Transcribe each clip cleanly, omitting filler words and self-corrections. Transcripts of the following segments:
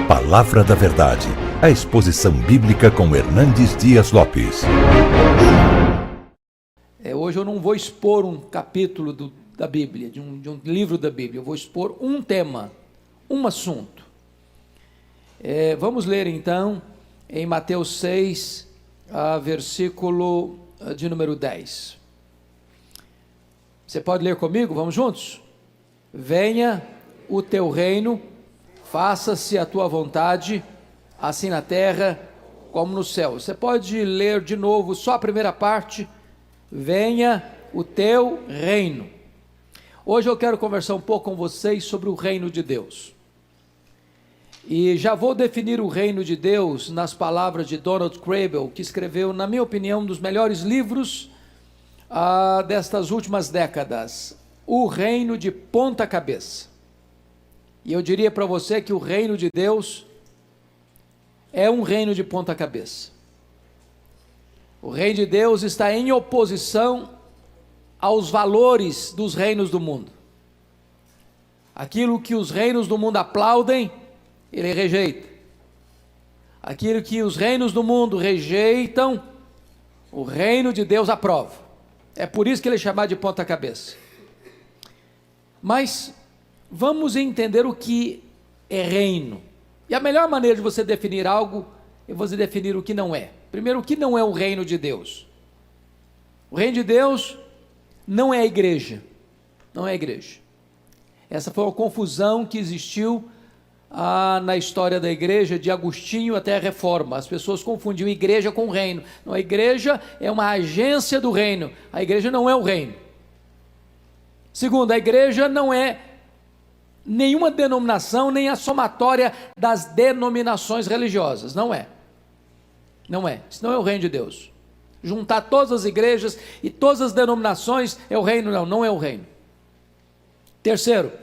Palavra da Verdade, a exposição bíblica com Hernandes Dias Lopes. Hoje eu não vou expor um capítulo da Bíblia, de um livro da Bíblia, eu vou expor um tema, um assunto. Vamos ler então em Mateus 6, versículo de número 10. Você pode ler comigo? Vamos juntos? Venha o teu reino, faça-se a tua vontade, assim na terra como no céu. Você pode ler de novo só a primeira parte. Venha o teu reino. Hoje eu quero conversar um pouco com vocês sobre o reino de Deus. E já vou definir o reino de Deus nas palavras de Donald Kraybill, que escreveu, na minha opinião, um dos melhores livros destas últimas décadas, O Reino de Ponta Cabeça. E eu diria para você que o reino de Deus é um reino de ponta cabeça. O reino de Deus está em oposição aos valores dos reinos do mundo. Aquilo que os reinos do mundo aplaudem, ele rejeita. Aquilo que os reinos do mundo rejeitam, o reino de Deus aprova. É por isso que ele é chamado de ponta cabeça. Mas vamos entender o que é reino. E a melhor maneira de você definir algo é você definir o que não é. Primeiro, o que não é o reino de Deus? O reino de Deus não é a igreja. Não é a igreja. Essa foi uma confusão que existiu na história da igreja, de Agostinho até a Reforma. As pessoas confundiam igreja com reino. Não, a igreja é uma agência do reino. A igreja não é o reino. Segundo, a igreja não é nenhuma denominação, nem a somatória das denominações religiosas. Não é. Não é. Isso não é o reino de Deus. Juntar todas as igrejas e todas as denominações é o reino. Não, não é o reino. Terceiro,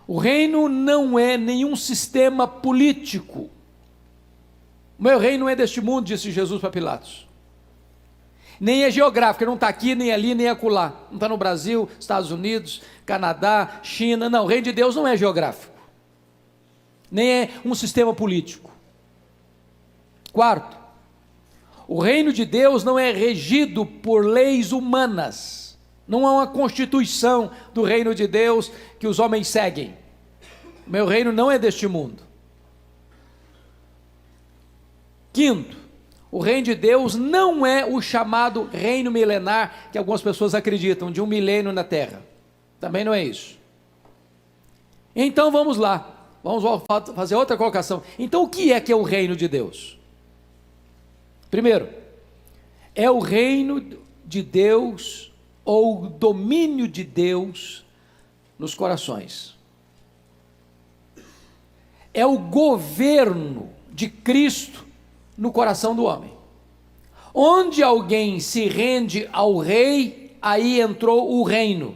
o reino não é nenhum sistema político. O meu reino não é deste mundo, disse Jesus para Pilatos. Nem é geográfico, não está aqui, nem ali, nem acolá. Não está no Brasil, Estados Unidos, Canadá, China. Não, o reino de Deus não é geográfico. Nem é um sistema político. Quarto, o reino de Deus não é regido por leis humanas. Não há uma constituição do reino de Deus que os homens seguem. O meu reino não é deste mundo. Quinto, o reino de Deus não é o chamado reino milenar que algumas pessoas acreditam, de 1 milênio na terra. Também não é isso. Então vamos lá, vamos fazer outra colocação. Então o que é o reino de Deus? Primeiro, é o reino de Deus ou o domínio de Deus nos corações. É o governo de Cristo no coração do homem. Onde alguém se rende ao rei, aí entrou o reino.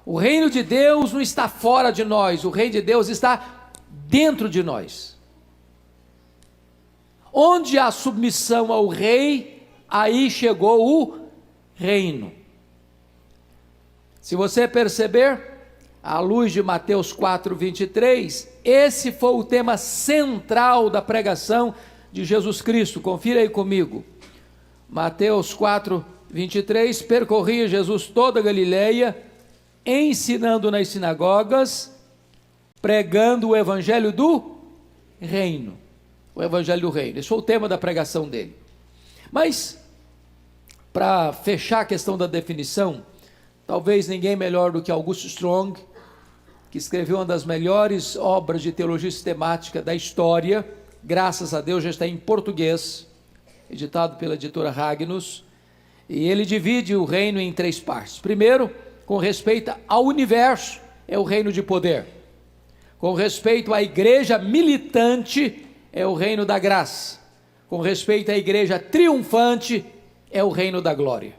O reino de Deus não está fora de nós, o reino de Deus está dentro de nós. Onde há submissão ao rei, aí chegou o reino. Se você perceber, à luz de Mateus 4, 23, esse foi o tema central da pregação de Jesus Cristo. Confira aí comigo. Mateus 4, 23, percorria Jesus toda a Galileia, ensinando nas sinagogas, pregando o evangelho do reino. O evangelho do reino. Esse foi o tema da pregação dele. Mas, para fechar a questão da definição, talvez ninguém melhor do que August Strong, que escreveu uma das melhores obras de teologia sistemática da história, graças a Deus já está em português, editado pela editora Ragnus, e ele divide o reino em 3 partes. Primeiro, com respeito ao universo, é o reino de poder. Com respeito à igreja militante, é o reino da graça. Com respeito à igreja triunfante, é o reino da glória.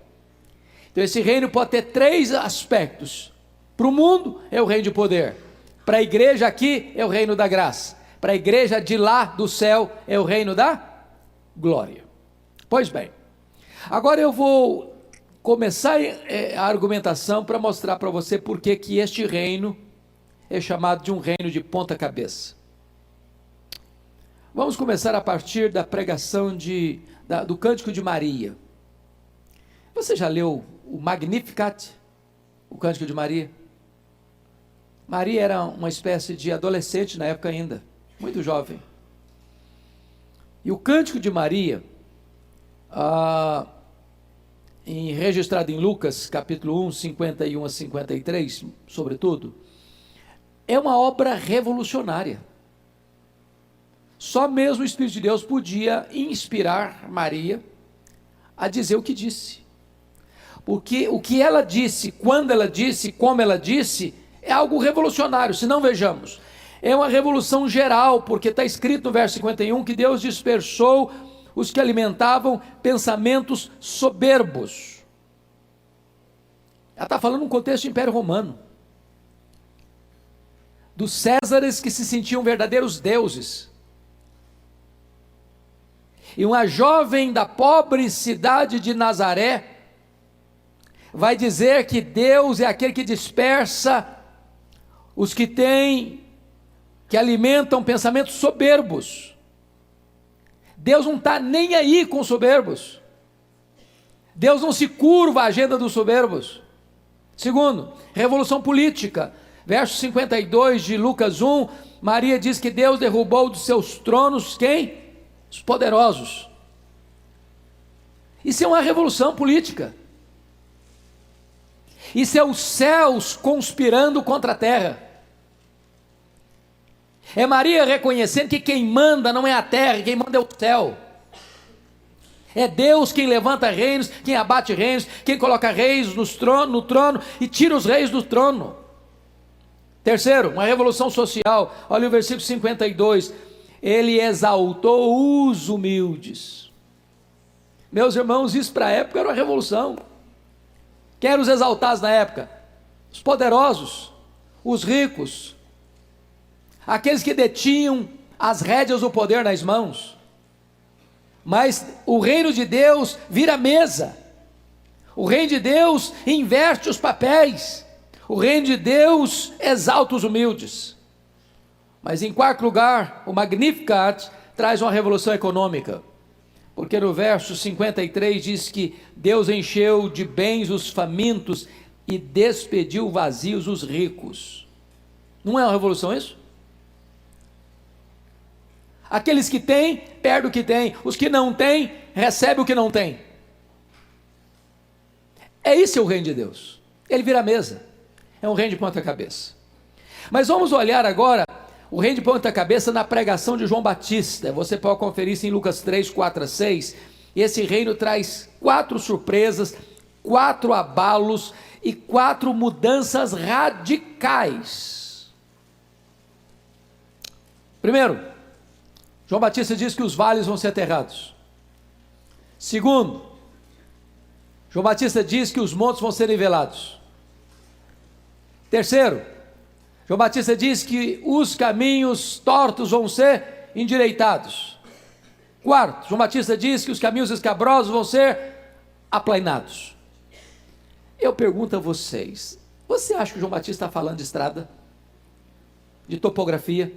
Então esse reino pode ter 3 aspectos. Para o mundo é o reino de poder, para a igreja aqui é o reino da graça, para a igreja de lá do céu é o reino da glória. Pois bem, agora eu vou começar a argumentação para mostrar para você por que este reino é chamado de um reino de ponta cabeça. Vamos começar a partir da pregação do Cântico de Maria. Você já leu o Magnificat, o Cântico de Maria? Maria era uma espécie de adolescente na época ainda, muito jovem. E o Cântico de Maria, registrado em Lucas, capítulo 1, 51 a 53, sobretudo, é uma obra revolucionária. Só mesmo o Espírito de Deus podia inspirar Maria a dizer o que disse. Porque o que ela disse, quando ela disse, como ela disse, é algo revolucionário. Se não, vejamos, é uma revolução geral, porque está escrito no verso 51 que Deus dispersou os que alimentavam pensamentos soberbos. Ela está falando num contexto de Império Romano, dos Césares que se sentiam verdadeiros deuses. E uma jovem da pobre cidade de Nazaré vai dizer que Deus é aquele que dispersa os que alimentam pensamentos soberbos. Deus não está nem aí com os soberbos. Deus não se curva à agenda dos soberbos. Segundo, revolução política. Verso 52 de Lucas 1, Maria diz que Deus derrubou dos seus tronos quem? Os poderosos. Isso é uma revolução política. Isso é os céus conspirando contra a terra. É Maria reconhecendo que quem manda não é a terra, quem manda é o céu. É Deus quem levanta reinos, quem abate reinos, quem coloca reis no trono e tira os reis do trono. Terceiro, uma revolução social. Olha o versículo 52. Ele exaltou os humildes. Meus irmãos, isso para a época era uma revolução. Quem eram os exaltados na época? Os poderosos, os ricos, aqueles que detinham as rédeas do poder nas mãos. Mas o reino de Deus vira mesa. O reino de Deus inverte os papéis. O reino de Deus exalta os humildes. Mas em quarto lugar, o Magnificat traz uma revolução econômica. Porque no verso 53 diz que Deus encheu de bens os famintos e despediu vazios os ricos. Não é uma revolução isso? Aqueles que têm, perdem o que têm. Os que não têm, recebem o que não têm. É isso o reino de Deus. Ele vira mesa. É um reino de ponta cabeça. Mas vamos olhar agora o reino de ponta cabeça na pregação de João Batista. Você pode conferir isso em Lucas 3, 4 a 6. Esse reino traz 4 surpresas, 4 abalos e 4 mudanças radicais. Primeiro, João Batista diz que os vales vão ser aterrados. Segundo, João Batista diz que os montes vão ser nivelados. Terceiro, João Batista diz que os caminhos tortos vão ser endireitados. Quarto, João Batista diz que os caminhos escabrosos vão ser aplainados. Eu pergunto a vocês, você acha que João Batista está falando de estrada? De topografia?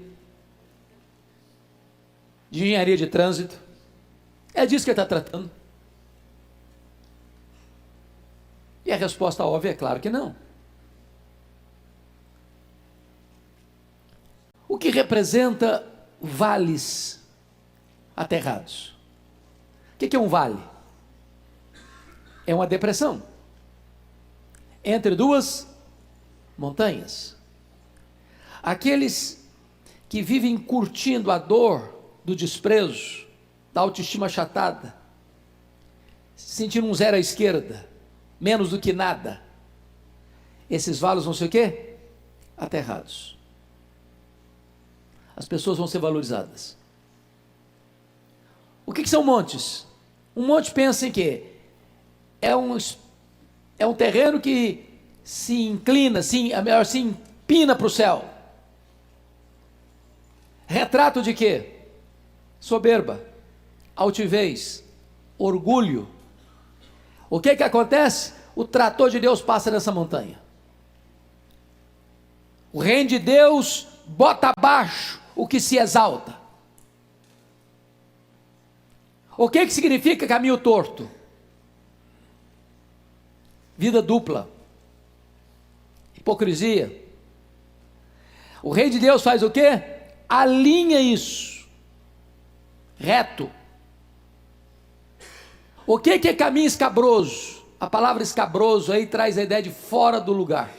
De engenharia de trânsito? É disso que ele está tratando? E a resposta óbvia é claro que não. O que representa vales aterrados? O que é um vale? É uma depressão entre duas montanhas. Aqueles que vivem curtindo a dor do desprezo, da autoestima achatada, sentindo um zero à esquerda, menos do que nada, esses vales vão ser o quê? Aterrados. As pessoas vão ser valorizadas. O que são montes? Um monte, pensa em quê? É um terreno que se inclina, se empina para o céu. Retrato de quê? Soberba, altivez, orgulho. O que acontece? O trator de Deus passa nessa montanha. O reino de Deus bota abaixo o que se exalta. O que significa caminho torto? Vida dupla, hipocrisia. O reino de Deus faz o quê? Alinha isso, reto. O que é caminho escabroso? A palavra escabroso aí traz a ideia de fora do lugar.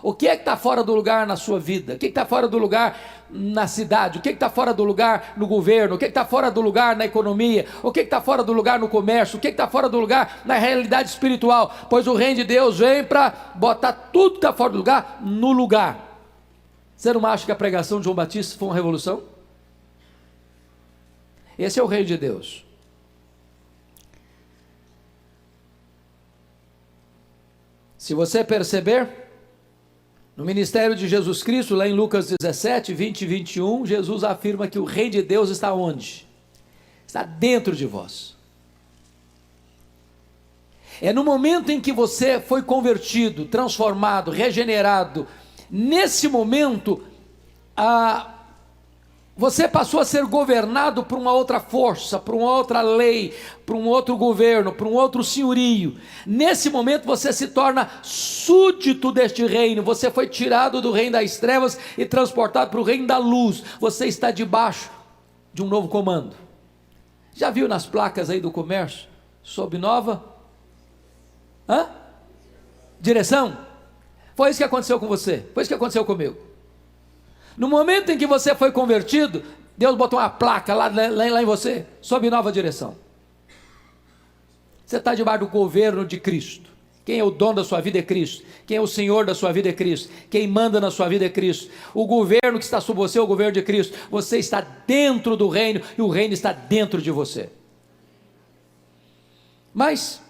O que é que está fora do lugar na sua vida? O que está fora do lugar na cidade? O que está fora do lugar no governo? O que está fora do lugar na economia? O que está fora do lugar no comércio? O que está fora do lugar na realidade espiritual? Pois o reino de Deus vem para botar tudo que está fora do lugar no lugar. Você não acha que a pregação de João Batista foi uma revolução? Esse é o reino de Deus. Se você perceber, no ministério de Jesus Cristo, lá em Lucas 17, 20 e 21, Jesus afirma que o reino de Deus está onde? Está dentro de vós. É no momento em que você foi convertido, transformado, regenerado, nesse momento, você passou a ser governado por uma outra força, por uma outra lei, por um outro governo, por um outro senhorio. Nesse momento você se torna súdito deste reino, você foi tirado do reino das trevas e transportado para o reino da luz. Você está debaixo de um novo comando. Já viu nas placas aí do comércio, sob nova direção? Foi isso que aconteceu com você, foi isso que aconteceu comigo. No momento em que você foi convertido, Deus botou uma placa lá em você, sob nova direção. Você está debaixo do governo de Cristo. Quem é o dono da sua vida é Cristo. Quem é o Senhor da sua vida é Cristo. Quem manda na sua vida é Cristo. O governo que está sobre você é o governo de Cristo. Você está dentro do reino e o reino está dentro de você. Mas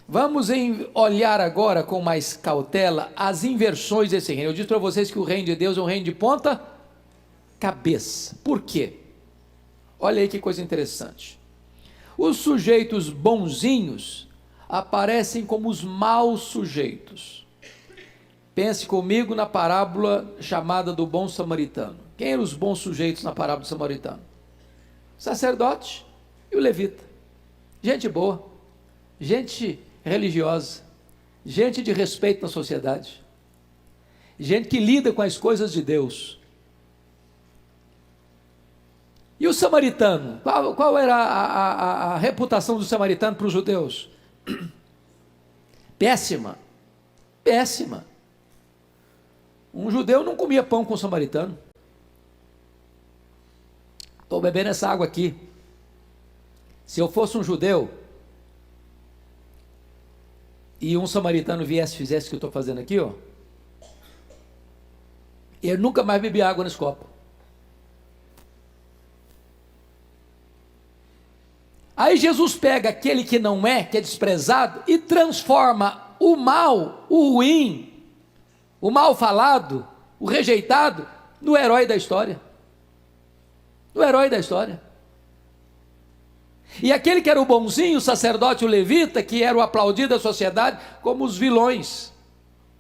vamos olhar agora com mais cautela as inversões desse reino. Eu disse para vocês que o reino de Deus é um reino de ponta cabeça. Por quê? Olha aí que coisa interessante. Os sujeitos bonzinhos aparecem como os maus sujeitos. Pense comigo na parábola chamada do bom samaritano. Quem eram os bons sujeitos na parábola do samaritano? O sacerdote e o levita. Gente boa, gente religiosa, gente de respeito na sociedade, gente que lida com as coisas de Deus. E o samaritano? Qual era a reputação do samaritano para os judeus? Péssima, péssima. Um judeu não comia pão com um samaritano. Estou bebendo essa água aqui. Se eu fosse um judeu e um samaritano viesse e fizesse o que eu estou fazendo aqui, eu nunca mais bebi água nesse copo. Aí Jesus pega aquele que não é, que é desprezado, e transforma o mal, o ruim, o mal falado, o rejeitado, no herói da história. No herói da história. E aquele que era o bonzinho, o sacerdote, o levita, que era o aplaudido da sociedade, como os vilões,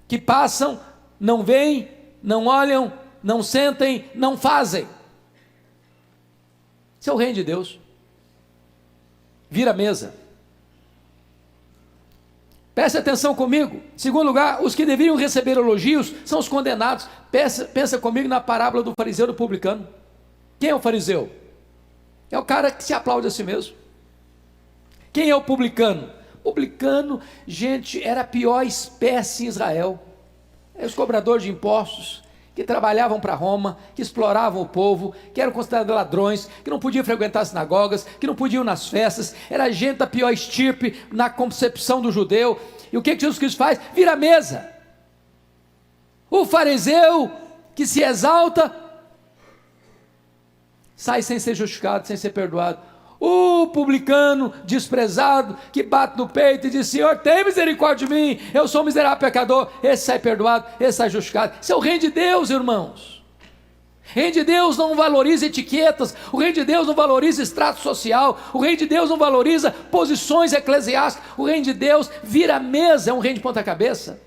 que passam, não veem, não olham, não sentem, não fazem. Esse é o reino de Deus. Vira a mesa. Preste atenção comigo. Em segundo lugar, os que deveriam receber elogios são os condenados. Pensa comigo na parábola do fariseu e do publicano. Quem é o fariseu? É o cara que se aplaude a si mesmo. Quem é o publicano? Publicano, gente, era a pior espécie em Israel. Eram os cobradores de impostos, que trabalhavam para Roma, que exploravam o povo, que eram considerados ladrões, que não podiam frequentar as sinagogas, que não podiam ir nas festas. Era gente da pior estirpe na concepção do judeu. E o que Jesus Cristo faz? Vira a mesa. O fariseu que se exalta sai sem ser justificado, sem ser perdoado. O publicano desprezado que bate no peito e diz: Senhor, tem misericórdia de mim, eu sou um miserável pecador. Esse sai perdoado, esse sai justificado. Isso é o reino de Deus, irmãos. O reino de Deus não valoriza etiquetas, o reino de Deus não valoriza extrato social, o reino de Deus não valoriza posições eclesiásticas. O reino de Deus vira a mesa, é um reino de ponta cabeça.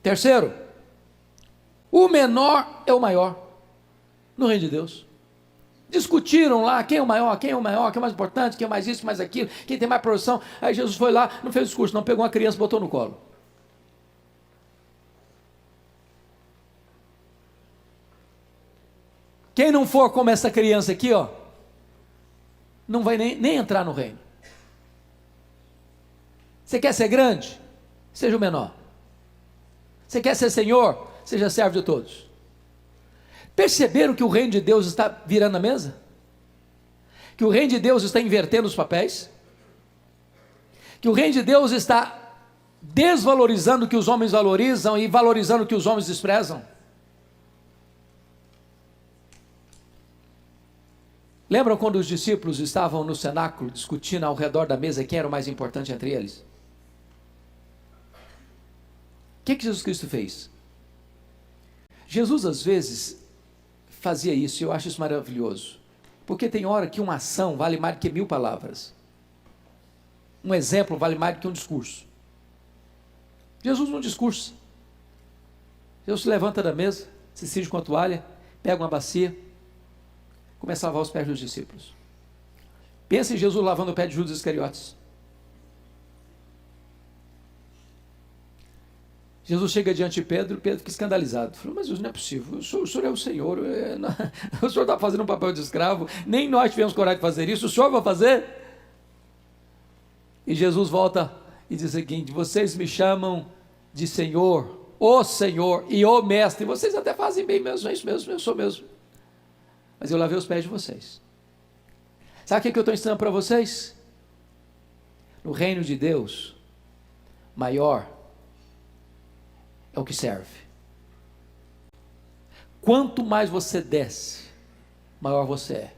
Terceiro, o menor é o maior no reino de Deus. Discutiram lá quem é o maior, quem é o maior, quem é mais importante, quem é mais isso, mais aquilo, quem tem mais produção. Aí Jesus foi lá, não fez discurso, não, pegou uma criança e botou no colo. Quem não for como essa criança aqui, ó, não vai nem entrar no reino. Você quer ser grande? Seja o menor. Você quer ser senhor? Seja servo de todos. Perceberam que o reino de Deus está virando a mesa? Que o reino de Deus está invertendo os papéis? Que o reino de Deus está desvalorizando o que os homens valorizam e valorizando o que os homens desprezam? Lembram quando os discípulos estavam no cenáculo discutindo ao redor da mesa quem era o mais importante entre eles? O que Jesus Cristo fez? Jesus às vezes fazia isso, e eu acho isso maravilhoso, porque tem hora que uma ação vale mais do que 1000 palavras, um exemplo vale mais do que um discurso. Jesus não discursa. Jesus se levanta da mesa, se cinge com a toalha, pega uma bacia, começa a lavar os pés dos discípulos. Pensa em Jesus lavando o pé de Judas Iscariotes. Jesus chega diante de Pedro, Pedro fica escandalizado. Falou, mas isso não é possível, o senhor é o Senhor, o senhor está fazendo um papel de escravo, nem nós tivemos coragem de fazer isso, o senhor vai fazer? E Jesus volta e diz o seguinte, vocês me chamam de Senhor, o Senhor e o Mestre, vocês até fazem bem mesmo, é isso mesmo, eu sou mesmo, mas eu lavei os pés de vocês. Sabe o que eu estou ensinando para vocês? No reino de Deus, maior é o que serve. Quanto mais você desce, maior você é.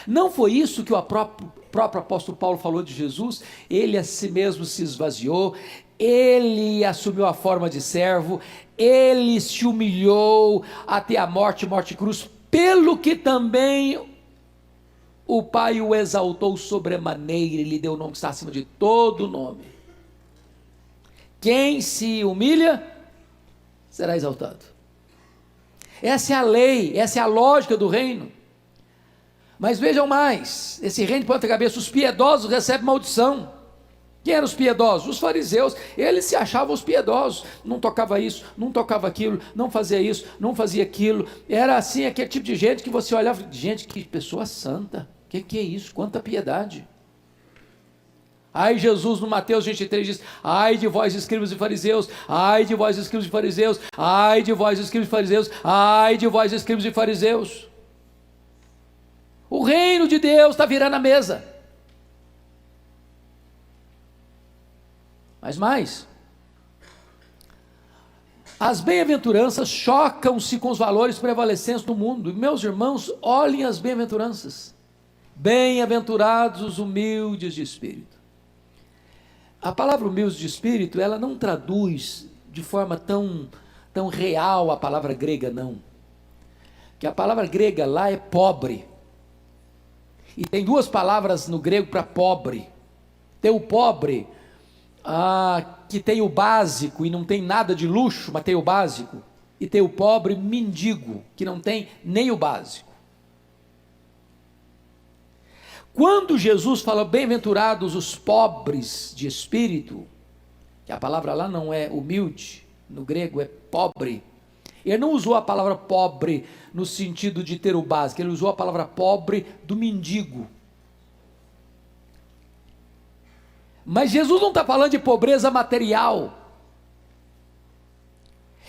Não foi isso que o próprio apóstolo Paulo falou de Jesus? Ele a si mesmo se esvaziou, ele assumiu a forma de servo, ele se humilhou até a morte e cruz, pelo que também o Pai o exaltou sobremaneira, e lhe deu o nome que está acima de todo nome. Quem se humilha, será exaltado. Essa é a lei, essa é a lógica do reino. Mas vejam mais, esse reino de ponta cabeça, os piedosos recebem maldição. Quem eram os piedosos? Os fariseus. Eles se achavam os piedosos, não tocava isso, não tocava aquilo, não fazia isso, não fazia aquilo. Era assim, aquele tipo de gente que você olhava, gente, que pessoa santa, que é isso, quanta piedade. Aí Jesus no Mateus 23 diz, ai de vós escribas e fariseus, ai de vós escribas e fariseus, ai de vós escribas e fariseus, ai de vós escribas e fariseus. O reino de Deus está virando a mesa. Mas mais, as bem-aventuranças chocam-se com os valores prevalecentes do mundo. Meus irmãos, olhem as bem-aventuranças. Bem-aventurados os humildes de espírito. A palavra humilde de espírito, ela não traduz de forma tão real a palavra grega, não. Que a palavra grega lá é pobre. E tem duas palavras no grego para pobre. Tem o pobre, que tem o básico e não tem nada de luxo, mas tem o básico. E tem o pobre mendigo, que não tem nem o básico. Quando Jesus fala bem-aventurados os pobres de espírito, que a palavra lá não é humilde, no grego é pobre, ele não usou a palavra pobre no sentido de ter o básico, ele usou a palavra pobre do mendigo. Mas Jesus não está falando de pobreza material,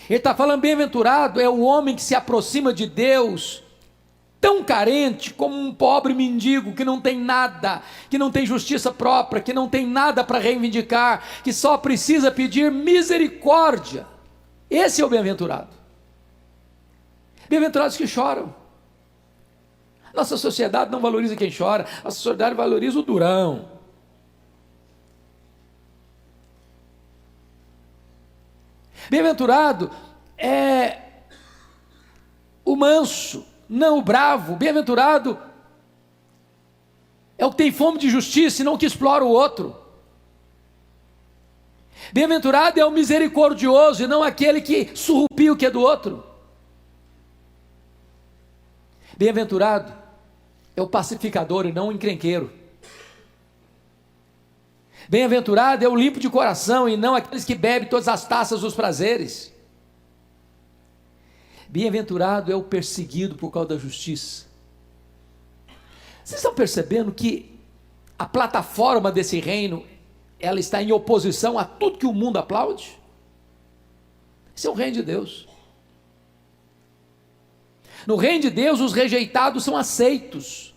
ele está falando bem-aventurado é o homem que se aproxima de Deus tão carente como um pobre mendigo que não tem nada, que não tem justiça própria, que não tem nada para reivindicar, que só precisa pedir misericórdia. Esse é o bem-aventurado. Bem-aventurados que choram. Nossa sociedade não valoriza quem chora, a sociedade valoriza o durão. Bem-aventurado é o manso, não o bravo. Bem-aventurado é o que tem fome de justiça e não o que explora o outro. Bem-aventurado é o misericordioso e não aquele que surrupia o que é do outro. Bem-aventurado é o pacificador e não o encrenqueiro. Bem-aventurado é o limpo de coração e não aqueles que bebem todas as taças dos prazeres. Bem-aventurado é o perseguido por causa da justiça. Vocês estão percebendo que a plataforma desse reino, ela está em oposição a tudo que o mundo aplaude? Esse é o reino de Deus. No reino de Deus, os rejeitados são aceitos.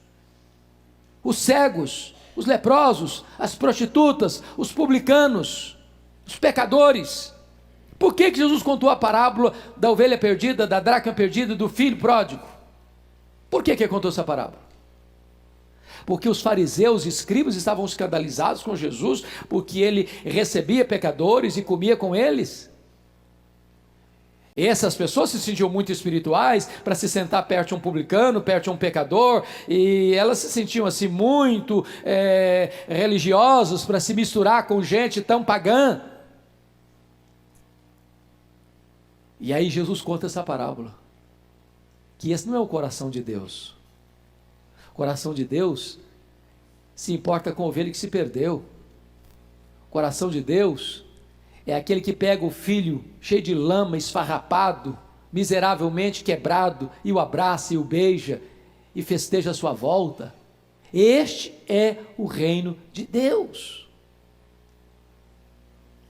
Os cegos, os leprosos, as prostitutas, os publicanos, os pecadores. Por que Jesus contou a parábola da ovelha perdida, da dracma perdida, do filho pródigo? Por que ele contou essa parábola? Porque os fariseus e escribas estavam escandalizados com Jesus, porque ele recebia pecadores e comia com eles. E essas pessoas se sentiam muito espirituais para se sentar perto de um publicano, perto de um pecador, e elas se sentiam assim muito religiosos para se misturar com gente tão pagã. E aí Jesus conta essa parábola, que esse não é o coração de Deus. O coração de Deus se importa com a ovelha que se perdeu. O coração de Deus é aquele que pega o filho cheio de lama, esfarrapado, miseravelmente quebrado, e o abraça e o beija, e festeja a sua volta. Este é o reino de Deus.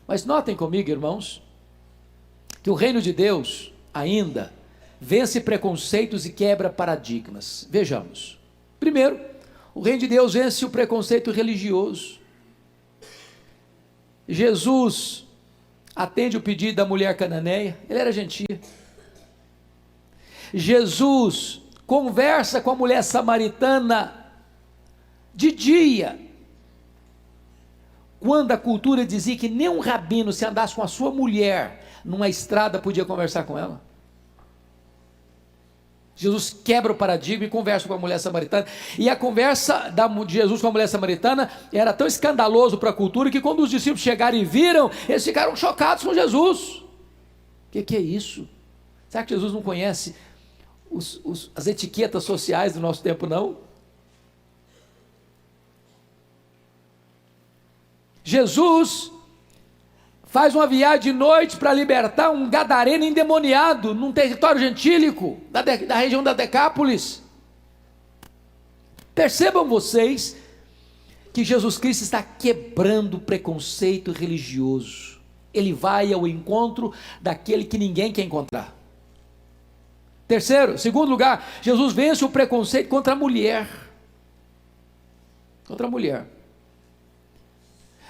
Mas notem comigo, irmãos, que o reino de Deus ainda vence preconceitos e quebra paradigmas. Vejamos. Primeiro, o reino de Deus vence o preconceito religioso. Jesus atende o pedido da mulher cananeia, ele era gentil. Jesus conversa com a mulher samaritana de dia, quando a cultura dizia que nem um rabino, se andasse com a sua mulher numa estrada, podia conversar com ela. Jesus quebra o paradigma e conversa com a mulher samaritana, e a conversa de Jesus com a mulher samaritana era tão escandaloso para a cultura, que quando os discípulos chegaram e viram, eles ficaram chocados com Jesus. O que é isso? Será que Jesus não conhece as etiquetas sociais do nosso tempo, não? Jesus faz uma viagem de noite para libertar um gadareno endemoniado num território gentílico, da região da Decápolis. Percebam vocês que Jesus Cristo está quebrando o preconceito religioso. Ele vai ao encontro daquele que ninguém quer encontrar. Segundo lugar, Jesus vence o preconceito contra a mulher. Contra a mulher.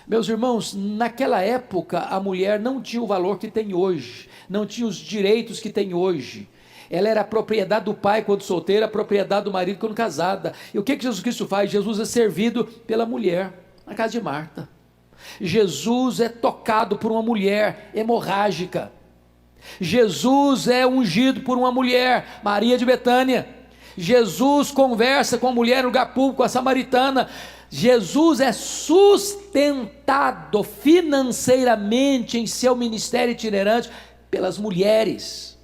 Meus irmãos, naquela época a mulher não tinha o valor que tem hoje, não tinha os direitos que tem hoje. Ela era a propriedade do pai quando solteira, a propriedade do marido quando casada. E o que Jesus Cristo faz? Jesus é servido pela mulher, na casa de Marta. Jesus é tocado por uma mulher hemorrágica. Jesus é ungido por uma mulher, Maria de Betânia. Jesus conversa com a mulher no lugar público, com a samaritana. Jesus é sustentado financeiramente em seu ministério itinerante pelas mulheres.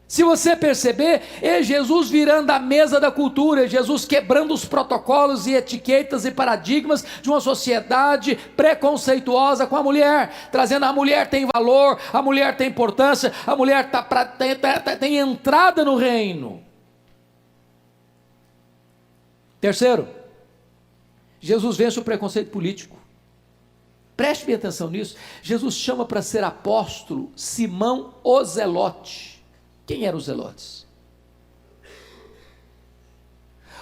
Se você perceber, é Jesus virando a mesa da cultura, é Jesus quebrando os protocolos e etiquetas e paradigmas de uma sociedade preconceituosa com a mulher, trazendo a mulher tem valor, a mulher tem importância, a mulher tem entrada no reino. Terceiro, Jesus vence o preconceito político. Preste bem atenção nisso. Jesus chama para ser apóstolo Simão o Zelote. Quem eram os zelotes?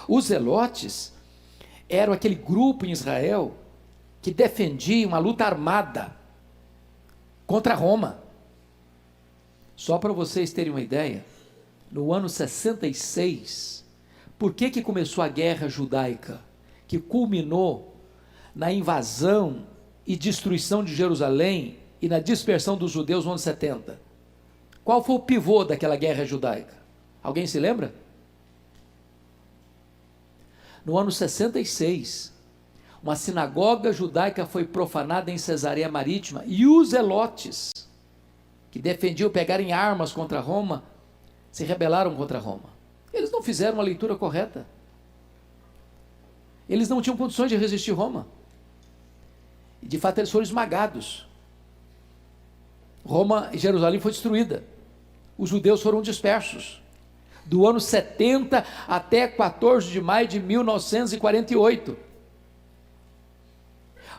Os zelotes eram aquele grupo em Israel que defendia uma luta armada contra Roma. Só para vocês terem uma ideia, no ano 66, por que começou a guerra judaica, que culminou na invasão e destruição de Jerusalém e na dispersão dos judeus no ano 70? Qual foi o pivô daquela guerra judaica? Alguém se lembra? No ano 66, uma sinagoga judaica foi profanada em Cesareia Marítima, e os zelotes, que defendiam pegarem armas contra Roma, se rebelaram contra Roma. Eles não fizeram a leitura correta. Eles não tinham condições de resistir Roma. E de fato eles foram esmagados. Roma e Jerusalém foi destruída. Os judeus foram dispersos. Do ano 70 até 14 de maio de 1948.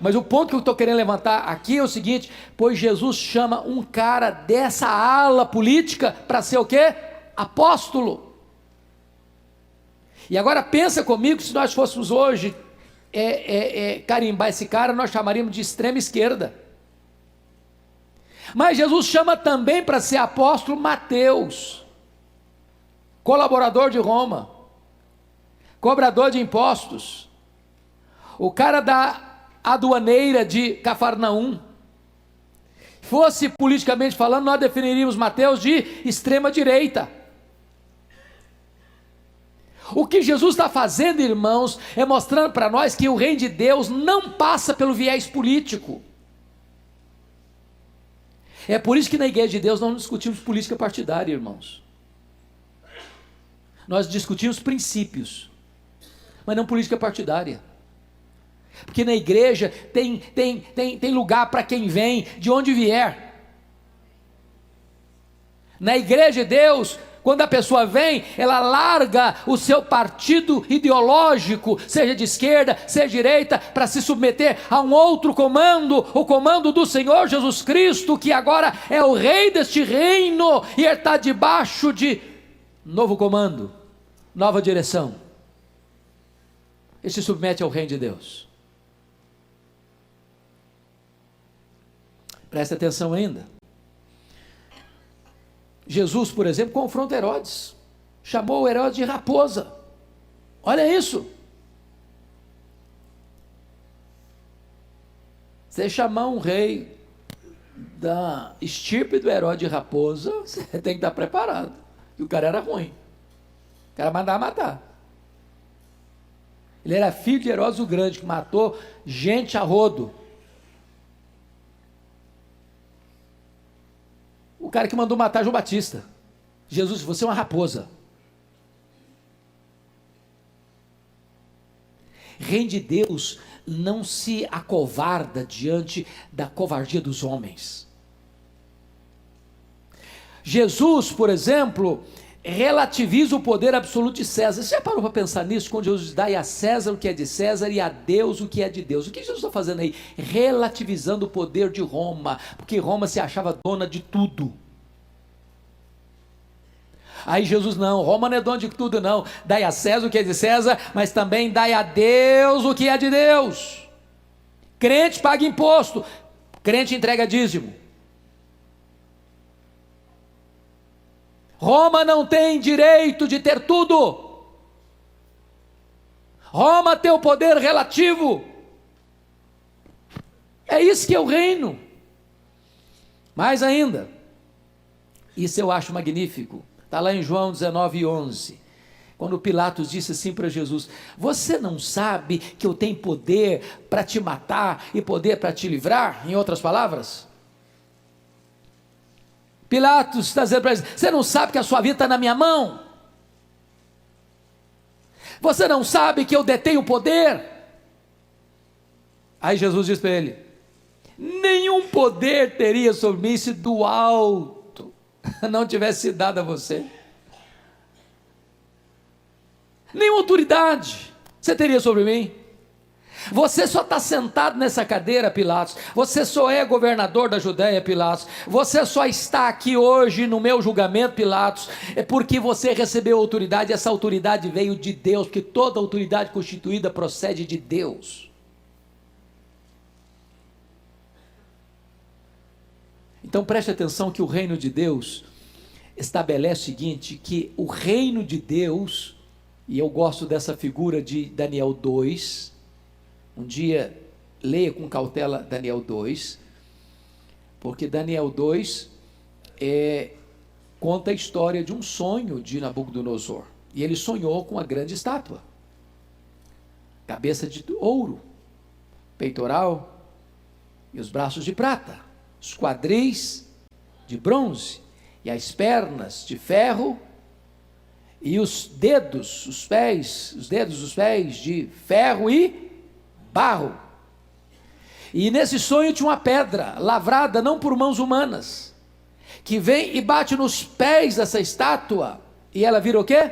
Mas o ponto que eu estou querendo levantar aqui é o seguinte: pois Jesus chama um cara dessa ala política para ser o quê? Apóstolo. E agora pensa comigo, se nós fôssemos hoje carimbar esse cara, nós chamaríamos de extrema esquerda. Mas Jesus chama também para ser apóstolo Mateus, colaborador de Roma, cobrador de impostos, o cara da aduaneira de Cafarnaum. Fosse politicamente falando, nós definiríamos Mateus de extrema direita. O que Jesus está fazendo, irmãos, é mostrando para nós que o reino de Deus não passa pelo viés político. É por isso que na igreja de Deus não discutimos política partidária, irmãos. Nós discutimos princípios, mas não política partidária. Porque na igreja tem lugar para quem vem, de onde vier. Na igreja de Deus, quando a pessoa vem, ela larga o seu partido ideológico, seja de esquerda, seja de direita, para se submeter a um outro comando, o comando do Senhor Jesus Cristo, que agora é o rei deste reino, e ele está debaixo de novo comando, nova direção. Ele se submete ao reino de Deus. Presta atenção ainda. Jesus, por exemplo, confronta Herodes, chamou Herodes de raposa. Olha isso. Você chamar um rei da estirpe do Herodes de raposa, você tem que estar preparado. E o cara era ruim. O cara mandava matar. Ele era filho de Herodes o Grande, que matou gente a rodo. O cara que mandou matar João Batista. Jesus, você é uma raposa. Reino de Deus não se acovarda diante da covardia dos homens. Jesus, por exemplo, relativiza o poder absoluto de César. Você já parou para pensar nisso? Quando Jesus diz, dai a César o que é de César e a Deus o que é de Deus. O que Jesus está fazendo aí? Relativizando o poder de Roma, porque Roma se achava dona de tudo. Aí Jesus, não, Roma não é dona de tudo não, dai a César o que é de César, mas também dai a Deus o que é de Deus. Crente paga imposto, crente entrega dízimo. Roma não tem direito de ter tudo. Roma tem o poder relativo. É isso que é o reino. Mais ainda, isso eu acho magnífico. Está lá em João 19:11. Quando Pilatos disse assim para Jesus, você não sabe que eu tenho poder para te matar e poder para te livrar? Em outras palavras, Pilatos está dizendo para ele, você não sabe que a sua vida está na minha mão? Você não sabe que eu detenho o poder? Aí Jesus diz para ele, nenhum poder teria sobre mim se do alto não tivesse sido dado a você. Nenhuma autoridade você teria sobre mim. Você só está sentado nessa cadeira, Pilatos. Você só é governador da Judéia, Pilatos. Você só está aqui hoje no meu julgamento, Pilatos, é porque você recebeu autoridade. Essa autoridade veio de Deus, porque toda autoridade constituída procede de Deus. Então preste atenção que o reino de Deus estabelece o seguinte, que o reino de Deus, e eu gosto dessa figura de Daniel 2, um dia leia com cautela Daniel 2, porque Daniel 2 conta a história de um sonho de Nabucodonosor, e ele sonhou com uma grande estátua, cabeça de ouro, peitoral e os braços de prata, os quadris de bronze e as pernas de ferro e os dedos dos pés de ferro e barro. E nesse sonho tinha uma pedra lavrada não por mãos humanas, que vem e bate nos pés dessa estátua, e ela vira o quê?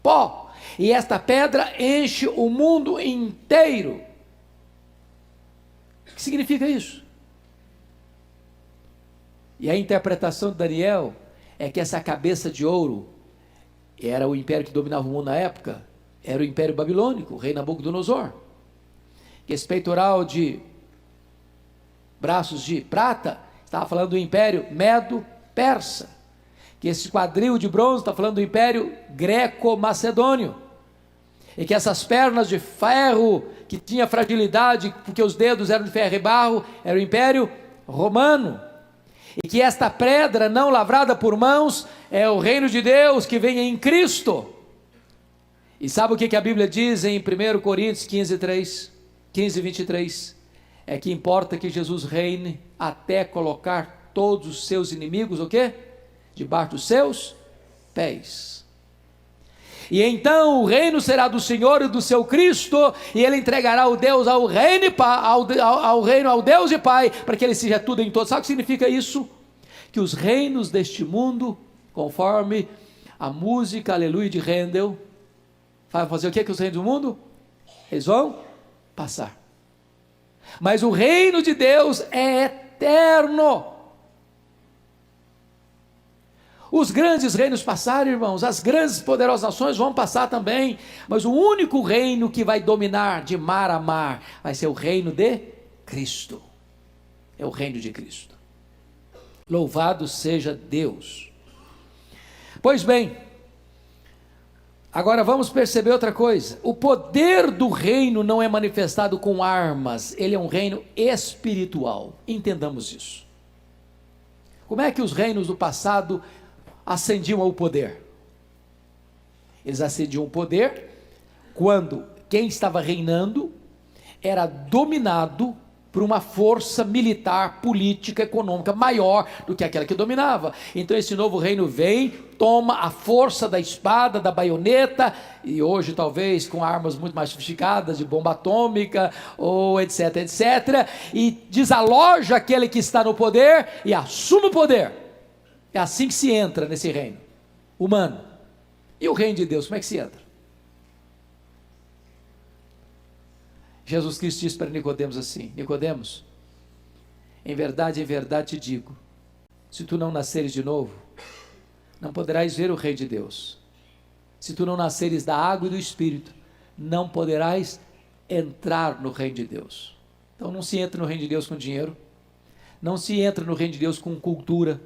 Pó. E esta pedra enche o mundo inteiro. O que significa isso? E a interpretação de Daniel é que essa cabeça de ouro era o império que dominava o mundo na época, era o império babilônico, o rei Nabucodonosor. Que esse peitoral de braços de prata estava falando do império medo-persa. Que esse quadril de bronze está falando do império greco-macedônio. E que essas pernas de ferro, que tinha fragilidade, porque os dedos eram de ferro e barro, era o império romano. E que esta pedra não lavrada por mãos é o reino de Deus que vem em Cristo. E sabe o que a Bíblia diz em 1 Coríntios 15, 23? É que importa que Jesus reine até colocar todos os seus inimigos, o quê? Debaixo dos seus pés. E então o reino será do Senhor e do seu Cristo, e ele entregará o Deus ao reino ao Deus e Pai, para que ele seja tudo em todos. Sabe o que significa isso? Que os reinos deste mundo, conforme a música Aleluia de Handel, vai fazer o que os reinos do mundo? Eles vão passar. Mas o reino de Deus é eterno. Os grandes reinos passaram, irmãos, as grandes e poderosas nações vão passar também, mas o único reino que vai dominar de mar a mar vai ser o reino de Cristo. É o reino de Cristo. Louvado seja Deus. Pois bem, agora vamos perceber outra coisa. O poder do reino não é manifestado com armas, ele é um reino espiritual. Entendamos isso. Como é que os reinos do passado ascendiam ao poder? Eles ascendiam ao poder quando quem estava reinando era dominado por uma força militar, política, econômica maior do que aquela que dominava. Então esse novo reino vem, toma a força da espada, da baioneta, e hoje talvez com armas muito mais sofisticadas, de bomba atômica, ou etc, etc, e desaloja aquele que está no poder e assume o poder. É assim que se entra nesse reino humano. E o reino de Deus, como é que se entra? Jesus Cristo disse para Nicodemos assim: Nicodemos, em verdade te digo, se tu não nasceres de novo, não poderás ver o reino de Deus. Se tu não nasceres da água e do Espírito, não poderás entrar no reino de Deus. Então não se entra no reino de Deus com dinheiro, não se entra no reino de Deus com cultura,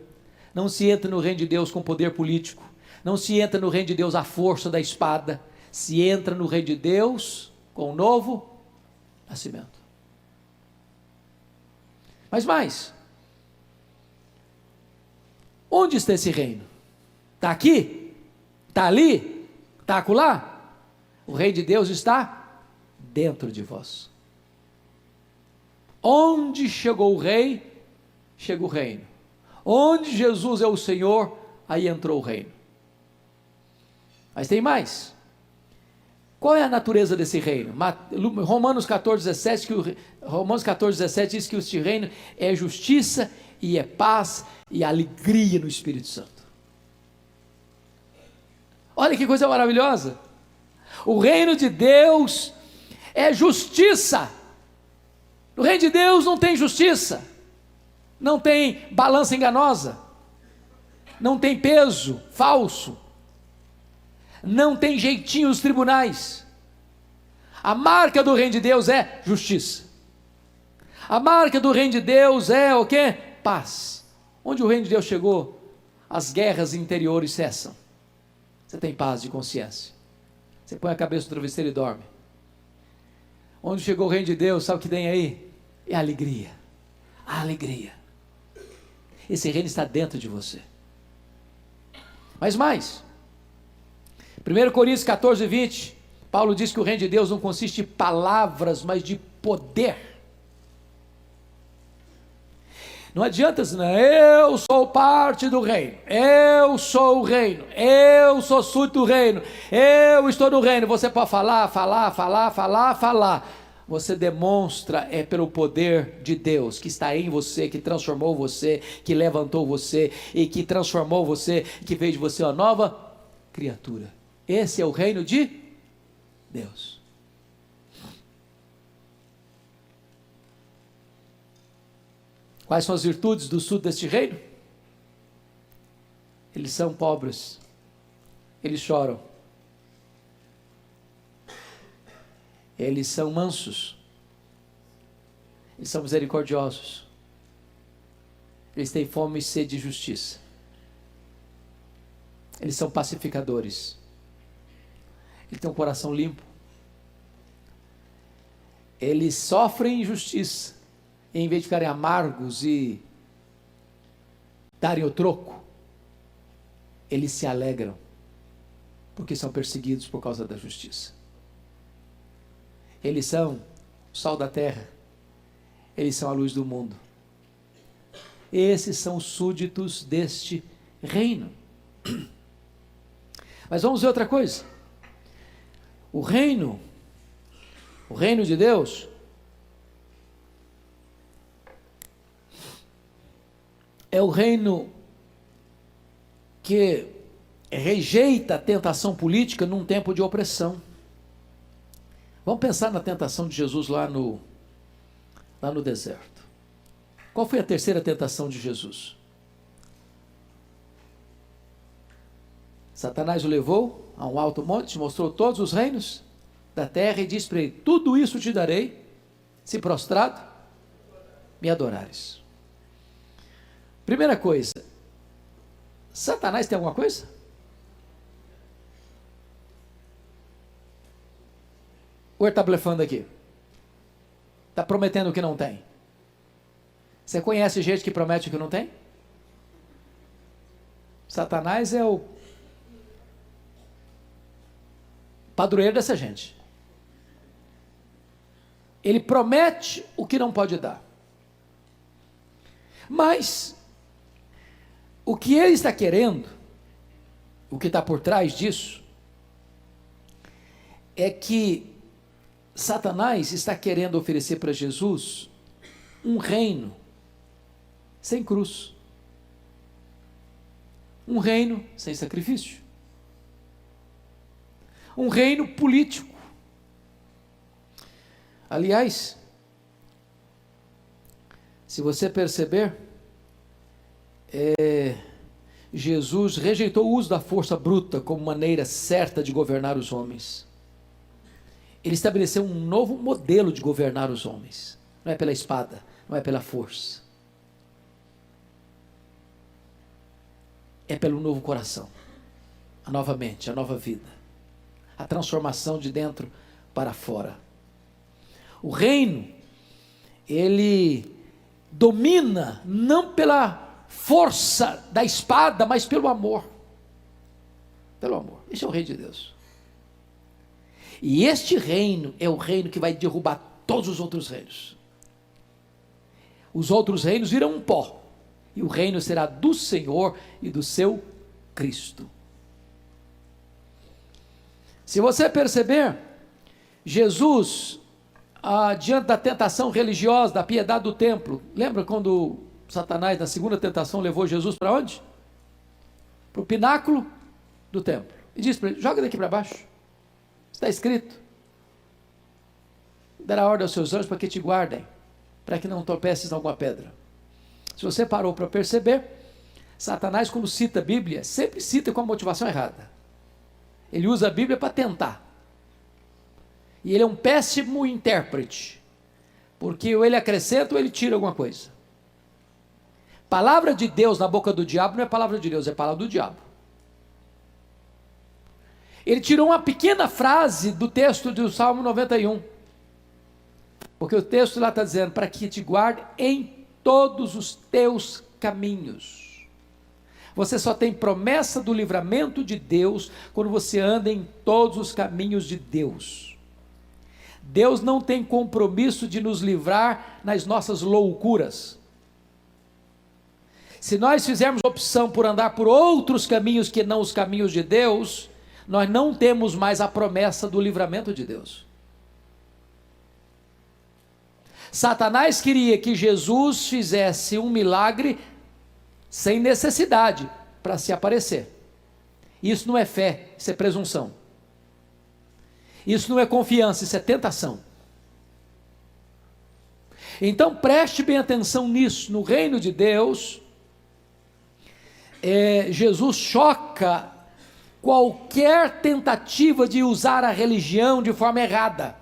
não se entra no reino de Deus com poder político, não se entra no reino de Deus à força da espada, se entra no reino de Deus com o novo nascimento. Mas mais, onde está esse reino? Está aqui? Está ali? Está acolá? O reino de Deus está dentro de vós. Onde chegou o rei, chega o reino. Onde Jesus é o Senhor, aí entrou o reino. Mas tem mais. Qual é a natureza desse reino? Romanos 14,17 diz que este reino é justiça e é paz e alegria no Espírito Santo. Olha que coisa maravilhosa. O reino de Deus é justiça. No reino de Deus não tem justiça, não tem balança enganosa, não tem peso falso, não tem jeitinho nos tribunais. A marca do reino de Deus é justiça. A marca do reino de Deus é o quê? Paz. Onde o reino de Deus chegou, as guerras interiores cessam. Você tem paz de consciência. Você põe a cabeça no travesseiro e dorme. Onde chegou o reino de Deus, sabe o que tem aí? É a alegria. A alegria. Esse reino está dentro de você. Mas mais. 1 Coríntios 14, 20. Paulo diz que o reino de Deus não consiste em palavras, mas de poder. Não adianta dizer, eu sou parte do reino, eu sou o reino, eu sou súdito do reino, eu estou no reino. Você pode falar. Você demonstra pelo poder de Deus que está em você, que transformou você, que levantou você e que transformou você, que fez de você uma nova criatura. Esse é o reino de Deus. Quais são as virtudes do sul deste reino? Eles são pobres, eles choram, eles são mansos, eles são misericordiosos, eles têm fome e sede de justiça, eles são pacificadores, eles têm um coração limpo, eles sofrem injustiça, e em vez de ficarem amargos e darem o troco, eles se alegram, porque são perseguidos por causa da justiça. Eles são o sal da terra, eles são a luz do mundo. Esses são os súditos deste reino. Mas vamos ver outra coisa. O reino de Deus, é o reino que rejeita a tentação política num tempo de opressão. Vamos pensar na tentação de Jesus lá no deserto. Qual foi a terceira tentação de Jesus? Satanás o levou a um alto monte, mostrou todos os reinos da terra e disse para ele: tudo isso te darei, se prostrado me adorares. Primeira coisa, Satanás tem alguma coisa? Ou ele está blefando aqui? Está prometendo o que não tem? Você conhece gente que promete o que não tem? Satanás é o padroeiro dessa gente. Ele promete o que não pode dar. Mas o que ele está querendo, o que está por trás disso, é que Satanás está querendo oferecer para Jesus um reino sem cruz, um reino sem sacrifício, um reino político. Aliás, se você perceber, Jesus rejeitou o uso da força bruta como maneira certa de governar os homens. Ele estabeleceu um novo modelo de governar os homens. Não é pela espada, não é pela força. É pelo novo coração, a nova mente, a nova vida, a transformação de dentro para fora. O reino, ele domina não pela força da espada, mas pelo amor. Pelo amor. Esse é o reino de Deus. E este reino é o reino que vai derrubar todos os outros reinos. Os outros reinos virão um pó, e o reino será do Senhor e do seu Cristo. Se você perceber, Jesus, diante da tentação religiosa, da piedade do templo, lembra quando Satanás, na segunda tentação, levou Jesus para onde? Para o pináculo do templo, e disse para ele: joga daqui para baixo, está escrito, dará ordem aos seus anjos para que te guardem, para que não tropeces em alguma pedra. Se você parou para perceber, Satanás, quando cita a Bíblia, sempre cita com a motivação errada. Ele usa a Bíblia para tentar, e ele é um péssimo intérprete, porque ou ele acrescenta ou ele tira alguma coisa. Palavra de Deus na boca do diabo não é palavra de Deus, é palavra do diabo. Ele tirou uma pequena frase do texto do Salmo 91, porque o texto lá está dizendo: para que te guarde em todos os teus caminhos, Você só tem promessa do livramento de Deus quando você anda em todos os caminhos de Deus. Deus não tem compromisso de nos livrar nas nossas loucuras. Se nós fizermos opção por andar por outros caminhos que não os caminhos de Deus, nós não temos mais a promessa do livramento de Deus. Satanás queria que Jesus fizesse um milagre sem necessidade para se aparecer. Isso não é fé, isso é presunção. Isso não é confiança, isso é tentação. Então preste bem atenção nisso. No reino de Deus, Jesus choca qualquer tentativa de usar a religião de forma errada,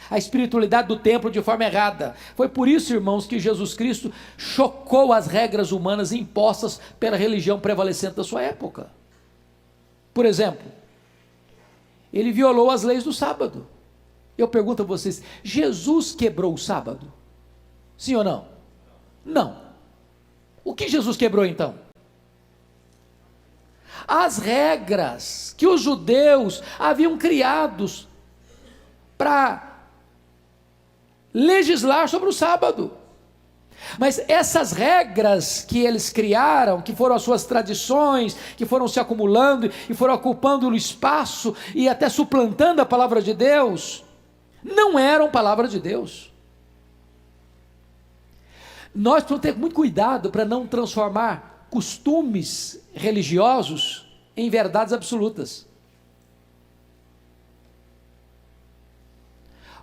a espiritualidade do templo de forma errada. Foi por isso, irmãos, que Jesus Cristo chocou as regras humanas impostas pela religião prevalecente da sua época. Por exemplo, ele violou as leis do sábado. Eu pergunto a vocês, Jesus quebrou o sábado? Sim ou não? Não. O que Jesus quebrou então? As regras que os judeus haviam criados para legislar sobre o sábado. Mas essas regras que eles criaram, que foram as suas tradições, que foram se acumulando e foram ocupando o espaço e até suplantando a palavra de Deus, não eram palavra de Deus. Nós precisamos ter muito cuidado para não transformar costumes religiosos em verdades absolutas.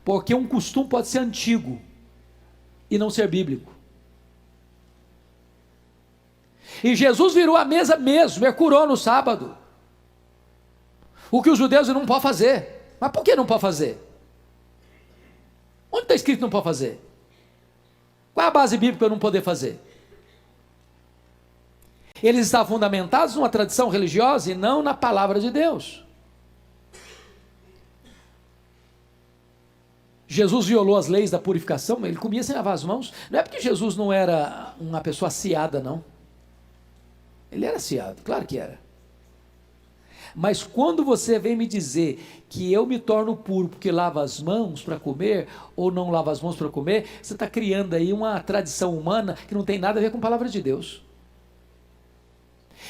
Porque um costume pode ser antigo e não ser bíblico. E Jesus virou a mesa mesmo, curou no sábado. O que os judeus não podem fazer. Mas por que não pode fazer? Onde está escrito que não pode fazer? Qual é a base bíblica para não poder fazer? Eles estavam fundamentados numa tradição religiosa e não na palavra de Deus. Jesus violou as leis da purificação, ele comia sem lavar as mãos. Não é porque Jesus não era uma pessoa aciada, não. Ele era aciado, claro que era. Mas quando você vem me dizer que eu me torno puro porque lavo as mãos para comer, ou não lavo as mãos para comer, você está criando aí uma tradição humana que não tem nada a ver com a palavra de Deus.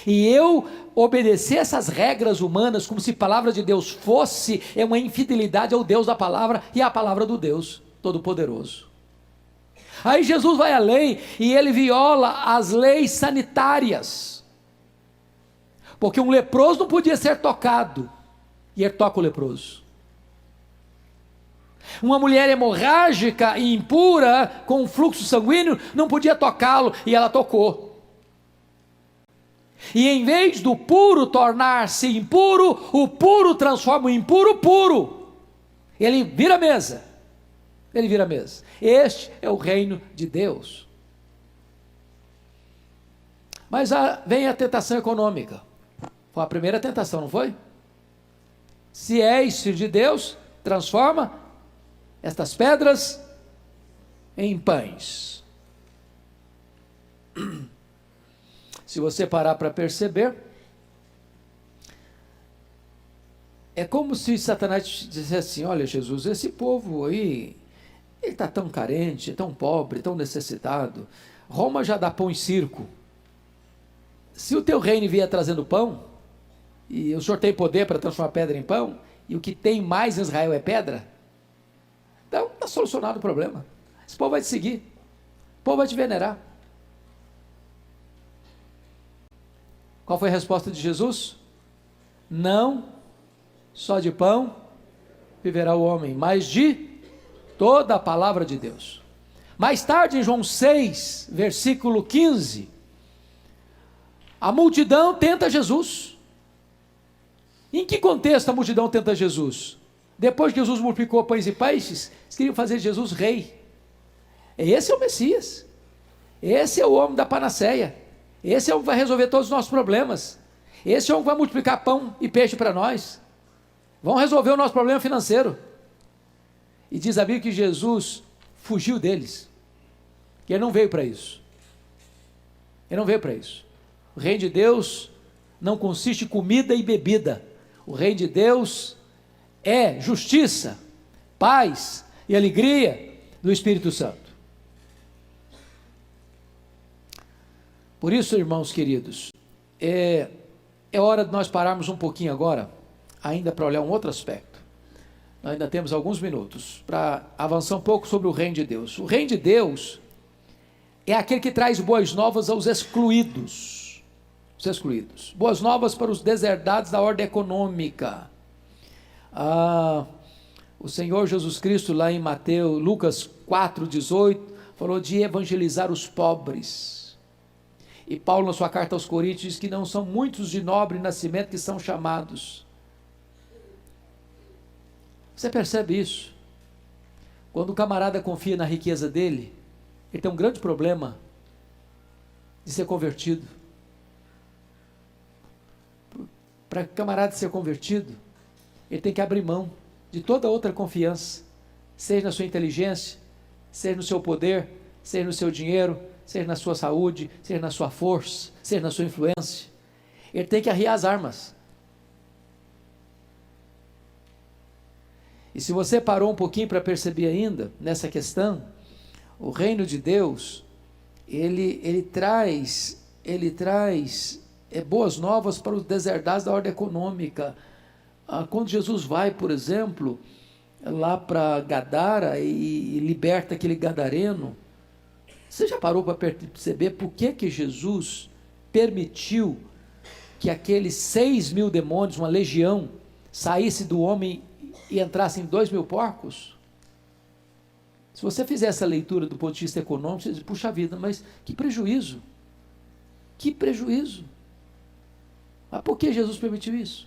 E eu obedecer essas regras humanas como se a palavra de Deus fosse, é uma infidelidade ao Deus da palavra e à palavra do Deus Todo-Poderoso. Aí Jesus vai além e ele viola as leis sanitárias, porque um leproso não podia ser tocado, e ele toca o leproso. Uma mulher hemorrágica e impura, com fluxo sanguíneo, não podia tocá-lo, e ela tocou. E em vez do puro tornar-se impuro, o puro transforma o impuro puro. Ele vira a mesa. Ele vira a mesa. Este é o reino de Deus. Mas vem a tentação econômica. Foi a primeira tentação, não foi? Se és filho de Deus, transforma estas pedras em pães. Se você parar para perceber, é como se Satanás dissesse assim: olha, Jesus, esse povo aí, ele está tão carente, tão pobre, tão necessitado. Roma já dá pão e circo. Se o teu reino vier trazendo pão, e o Senhor tem poder para transformar pedra em pão, e o que tem mais em Israel é pedra, então está solucionado o problema. Esse povo vai te seguir, o povo vai te venerar. Qual foi a resposta de Jesus? Não só de pão viverá o homem, mas de toda a palavra de Deus. Mais tarde, em João 6, versículo 15, a multidão tenta Jesus. Em que contexto a multidão tenta Jesus? Depois que Jesus multiplicou pães e peixes, eles queriam fazer Jesus rei. Esse é o Messias. Esse é o homem da panaceia. Esse é o que vai resolver todos os nossos problemas. Esse é o que vai multiplicar pão e peixe para nós. Vão resolver o nosso problema financeiro. E diz a Bíblia que Jesus fugiu deles. Que ele não veio para isso. Ele não veio para isso. O reino de Deus não consiste em comida e bebida. O reino de Deus é justiça, paz e alegria do Espírito Santo. Por isso, irmãos queridos, é hora de nós pararmos um pouquinho agora, ainda para olhar um outro aspecto. Nós ainda temos alguns minutos para avançar um pouco sobre o reino de Deus. O reino de Deus é aquele que traz boas novas aos excluídos. Os excluídos. Boas novas para os deserdados da ordem econômica. O Senhor Jesus Cristo, lá em Lucas 4,18, falou de evangelizar os pobres. E Paulo, na sua carta aos Coríntios, diz que não são muitos de nobre nascimento que são chamados. Você percebe isso? Quando o camarada confia na riqueza dele, ele tem um grande problema de ser convertido. Para o camarada ser convertido, ele tem que abrir mão de toda outra confiança, seja na sua inteligência, seja no seu poder, seja no seu dinheiro, seja na sua saúde, seja na sua força, seja na sua influência. Ele tem que arriar as armas. E se você parou um pouquinho para perceber ainda, nessa questão, o reino de Deus, ele traz boas novas para os deserdados da ordem econômica. Quando Jesus vai, por exemplo, lá para Gadara e liberta aquele gadareno, você já parou para perceber por que Jesus permitiu que aqueles 6.000 demônios, uma legião, saísse do homem e entrassem 2.000 porcos? Se você fizer essa leitura do ponto de vista econômico, você diz, puxa vida, mas que prejuízo, que prejuízo. Mas por que Jesus permitiu isso?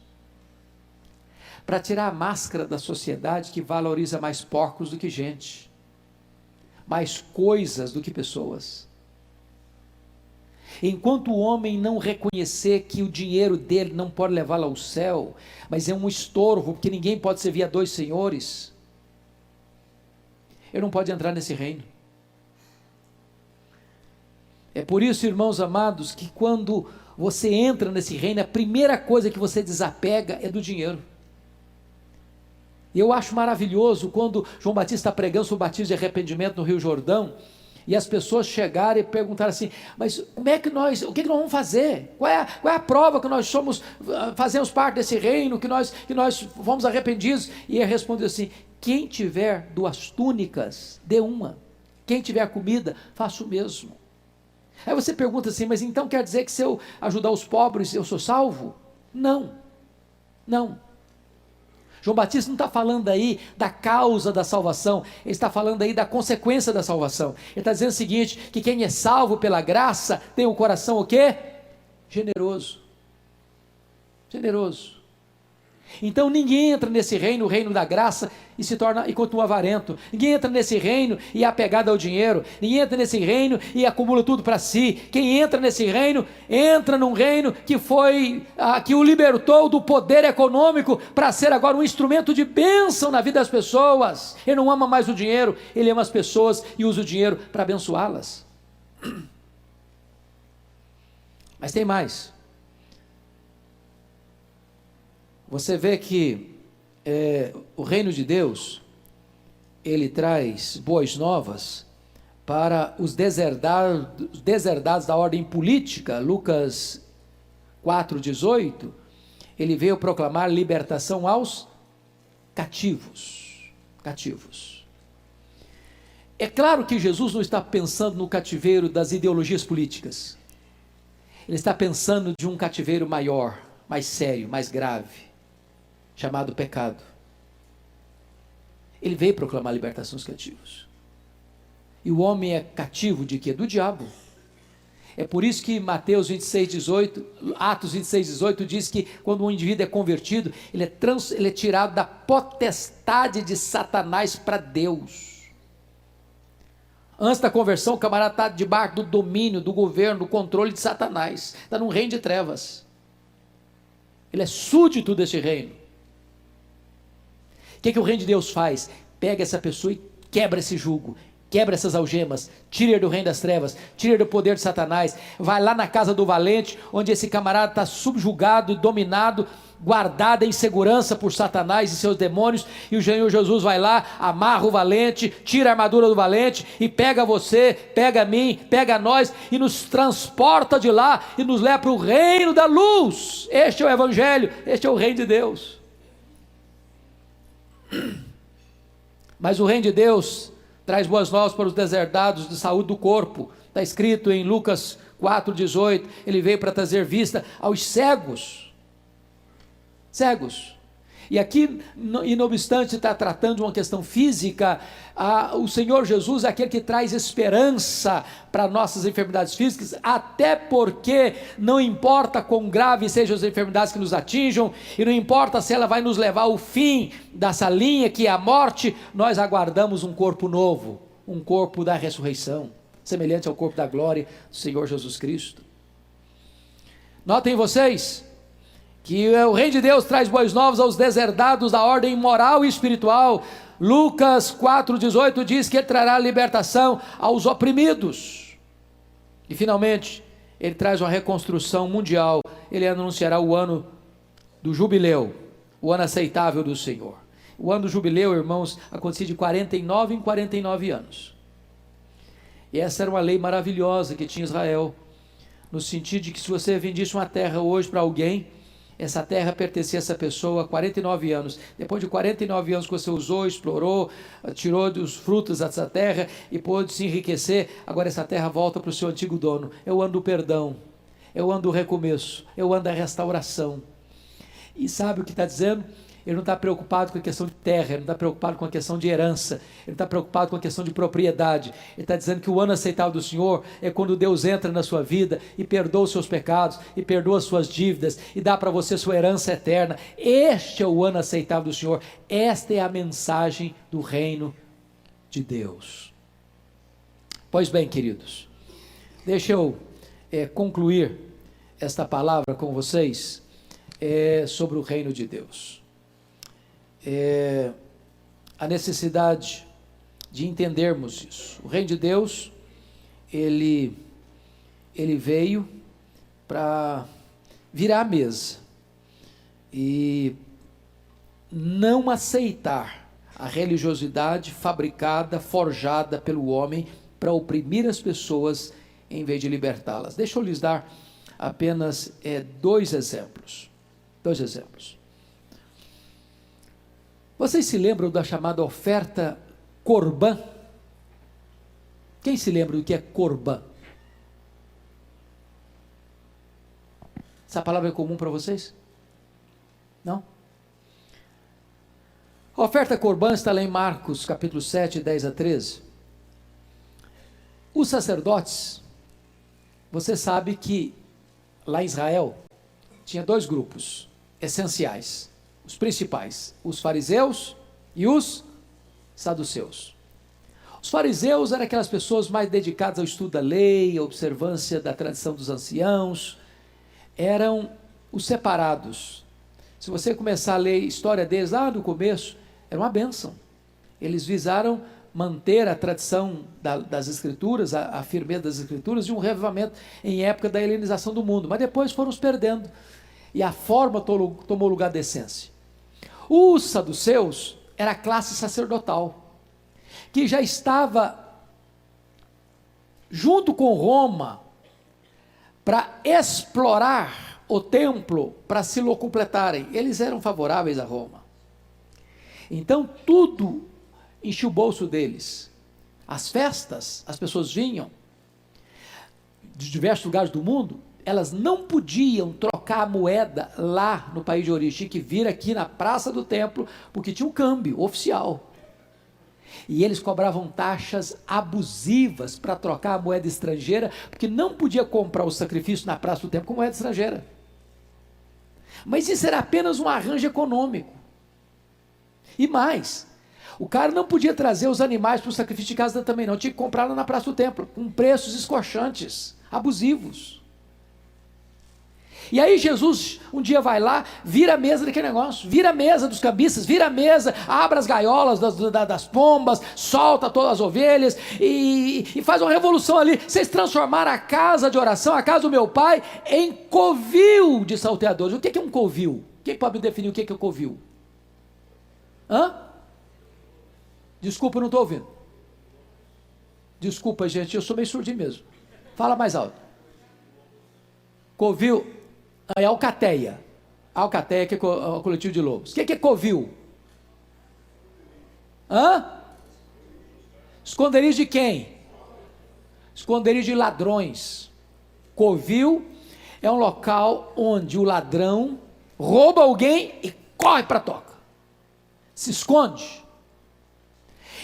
Para tirar a máscara da sociedade que valoriza mais porcos do que gente, mais coisas do que pessoas. Enquanto o homem não reconhecer que o dinheiro dele não pode levá-lo ao céu, mas é um estorvo, porque ninguém pode servir a dois senhores, ele não pode entrar nesse reino. É por isso, irmãos amados, que quando você entra nesse reino, a primeira coisa que você desapega é do dinheiro. E eu acho maravilhoso quando João Batista está pregando sobre o batismo de arrependimento no Rio Jordão, e as pessoas chegaram e perguntaram assim, mas o que nós vamos fazer? Qual é a prova que nós fazemos parte desse reino, que nós fomos arrependidos? E ele respondeu assim, quem tiver 2 túnicas, dê uma. Quem tiver comida, faça o mesmo. Aí você pergunta assim, mas então quer dizer que se eu ajudar os pobres, eu sou salvo? Não. João Batista não está falando aí da causa da salvação, ele está falando aí da consequência da salvação. Ele está dizendo o seguinte, que quem é salvo pela graça, tem um coração o quê? Generoso. Então ninguém entra nesse reino, o reino da graça, e continua avarento. Ninguém entra nesse reino e é apegado ao dinheiro. Ninguém entra nesse reino e acumula tudo para si. Quem entra nesse reino, entra num reino que o libertou do poder econômico para ser agora um instrumento de bênção na vida das pessoas. Ele não ama mais o dinheiro, ele ama as pessoas e usa o dinheiro para abençoá-las. Mas tem mais. Você vê que o reino de Deus, ele traz boas novas para os deserdados da ordem política. Lucas 4,18, ele veio proclamar libertação aos cativos. É claro que Jesus não está pensando no cativeiro das ideologias políticas, ele está pensando de um cativeiro maior, mais sério, mais grave, chamado pecado. Ele veio proclamar a libertação dos cativos. E o homem é cativo de quê? Do diabo. É por isso que Atos 26,18 diz que quando um indivíduo é convertido, ele é tirado da potestade de Satanás para Deus. Antes da conversão, o camarada está debaixo do domínio, do governo, do controle de Satanás. Está num reino de trevas. Ele é súdito desse reino. O que o reino de Deus faz? Pega essa pessoa e quebra esse jugo. Quebra essas algemas, tira do reino das trevas, tira do poder de Satanás, vai lá na casa do valente, onde esse camarada está subjugado, dominado, guardado em segurança por Satanás e seus demônios, e o Senhor Jesus vai lá, amarra o valente, tira a armadura do valente, e pega você, pega a mim, pega a nós, e nos transporta de lá, e nos leva para o reino da luz. Este é o Evangelho, este é o reino de Deus. Mas o reino de Deus traz boas novas para os deserdados de saúde do corpo. Está escrito em Lucas 4,18, ele veio para trazer vista aos cegos. Cegos. E aqui, e não obstante estar tratando de uma questão física, o Senhor Jesus é aquele que traz esperança para nossas enfermidades físicas, até porque não importa quão graves sejam as enfermidades que nos atinjam, e não importa se ela vai nos levar ao fim dessa linha que é a morte, nós aguardamos um corpo novo, um corpo da ressurreição, semelhante ao corpo da glória do Senhor Jesus Cristo. Notem vocês que o reino de Deus traz boas novas aos deserdados da ordem moral e espiritual. Lucas 4,18 diz que ele trará libertação aos oprimidos. E finalmente, ele traz uma reconstrução mundial. Ele anunciará o ano do jubileu, o ano aceitável do Senhor. O ano do jubileu, irmãos, acontecia de 49 em 49 anos. E essa era uma lei maravilhosa que tinha Israel, no sentido de que se você vendisse uma terra hoje para alguém, essa terra pertencia a essa pessoa há 49 anos. Depois de 49 anos que você usou, explorou, tirou dos frutos dessa terra e pôde se enriquecer, agora essa terra volta para o seu antigo dono. É o ano do perdão, é o ano do recomeço, é o ano da restauração. E sabe o que está dizendo? Ele não está preocupado com a questão de terra, ele não está preocupado com a questão de herança, ele não está preocupado com a questão de propriedade. Ele está dizendo que o ano aceitável do Senhor é quando Deus entra na sua vida e perdoa os seus pecados, e perdoa as suas dívidas, e dá para você sua herança eterna. Este é o ano aceitável do Senhor. Esta é a mensagem do reino de Deus. Pois bem, queridos, deixa eu concluir esta palavra com vocês sobre o reino de Deus. A necessidade de entendermos isso. O reino de Deus, ele veio para virar a mesa e não aceitar a religiosidade fabricada, forjada pelo homem para oprimir as pessoas em vez de libertá-las. Deixa eu lhes dar apenas dois exemplos. Vocês se lembram da chamada oferta corbã? Quem se lembra do que é corbã? Essa palavra é comum para vocês? Não? A oferta corbã está lá em Marcos, capítulo 7, 10 a 13. Os sacerdotes, você sabe que lá em Israel tinha dois grupos essenciais, os principais, os fariseus e os saduceus. Os fariseus eram aquelas pessoas mais dedicadas ao estudo da lei, à observância da tradição dos anciãos, eram os separados. Se você começar a ler a história deles lá no começo, era uma bênção. Eles visaram manter a tradição das escrituras, a firmeza das escrituras, e um revivamento em época da helenização do mundo, mas depois foram os perdendo, e a forma tomou lugar da essência. Os saduceus era a classe sacerdotal, que já estava junto com Roma para explorar o templo para se locupletarem. Eles eram favoráveis a Roma. Então tudo enchia o bolso deles. As festas, as pessoas vinham de diversos lugares do mundo, elas não podiam trocar a moeda lá no país de origem, tinha que vir aqui na praça do templo, porque tinha um câmbio oficial. E eles cobravam taxas abusivas para trocar a moeda estrangeira, porque não podia comprar o sacrifício na praça do templo com moeda estrangeira. Mas isso era apenas um arranjo econômico. E mais, o cara não podia trazer os animais para o sacrifício de casa também não, tinha que comprar lá na praça do templo, com preços escorchantes, abusivos. E aí Jesus um dia vai lá, vira a mesa daquele negócio, vira a mesa dos cambistas, vira a mesa, abre as gaiolas das pombas, solta todas as ovelhas e faz uma revolução ali. Vocês transformaram a casa de oração, a casa do meu pai, em covil de salteadores. O que é um covil? Quem pode me definir o que é covil? Hã? Desculpa, eu não estou ouvindo. Desculpa, gente, eu sou meio surdinho mesmo. Fala mais alto. Covil é alcateia. Alcateia que é o coletivo de lobos. O que é covil? Hã? Esconderijo de quem? Esconderijo de ladrões. Covil é um local onde o ladrão rouba alguém e corre para a toca. Se esconde.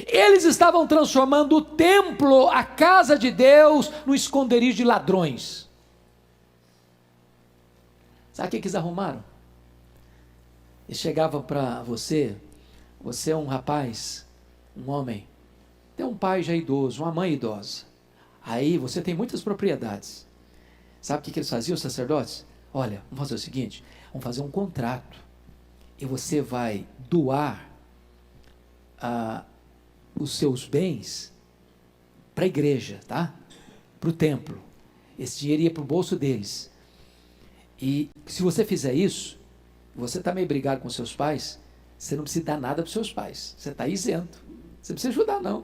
Eles estavam transformando o templo, a casa de Deus, no esconderijo de ladrões. Sabe o que eles arrumaram? Eles chegavam para você é um rapaz, um homem, tem um pai já idoso, uma mãe idosa. Aí você tem muitas propriedades. Sabe o que eles faziam, os sacerdotes? Olha, vamos fazer o seguinte, vamos fazer um contrato. E você vai doar os seus bens para a igreja, tá? Para o templo. Esse dinheiro ia para o bolso deles. E se você fizer isso, você está meio brigado com seus pais, você não precisa dar nada para os seus pais. Você está isento. Você não precisa ajudar, não.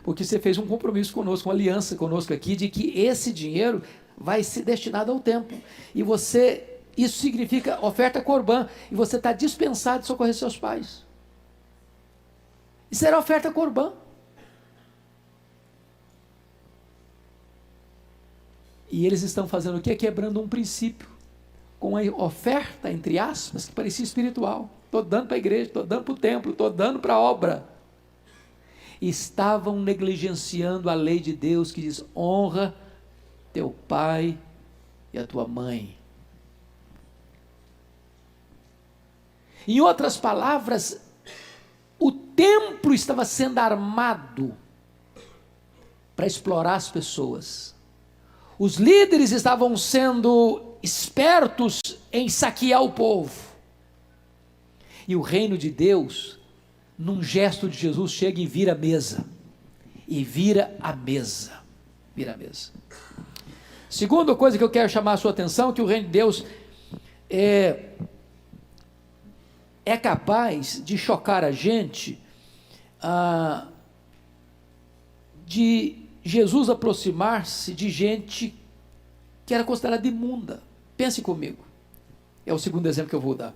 Porque você fez um compromisso conosco, uma aliança conosco aqui, de que esse dinheiro vai ser destinado ao templo. E isso significa oferta corbã. E você está dispensado de socorrer seus pais. Isso era oferta corbã. E eles estão fazendo o quê? Quebrando um princípio. Com a oferta, entre aspas, que parecia espiritual. Estou dando para a igreja, estou dando para o templo, estou dando para a obra. Estavam negligenciando a lei de Deus que diz: honra teu pai e a tua mãe. Em outras palavras, o templo estava sendo armado para explorar as pessoas. Os líderes estavam sendo espertos em saquear o povo. E o reino de Deus, num gesto de Jesus, chega e vira a mesa. E vira a mesa. Vira a mesa. Segunda coisa que eu quero chamar a sua atenção, que o reino de Deus é capaz de chocar a gente, de Jesus aproximar-se de gente que era considerada imunda. Pense comigo. É o segundo exemplo que eu vou dar.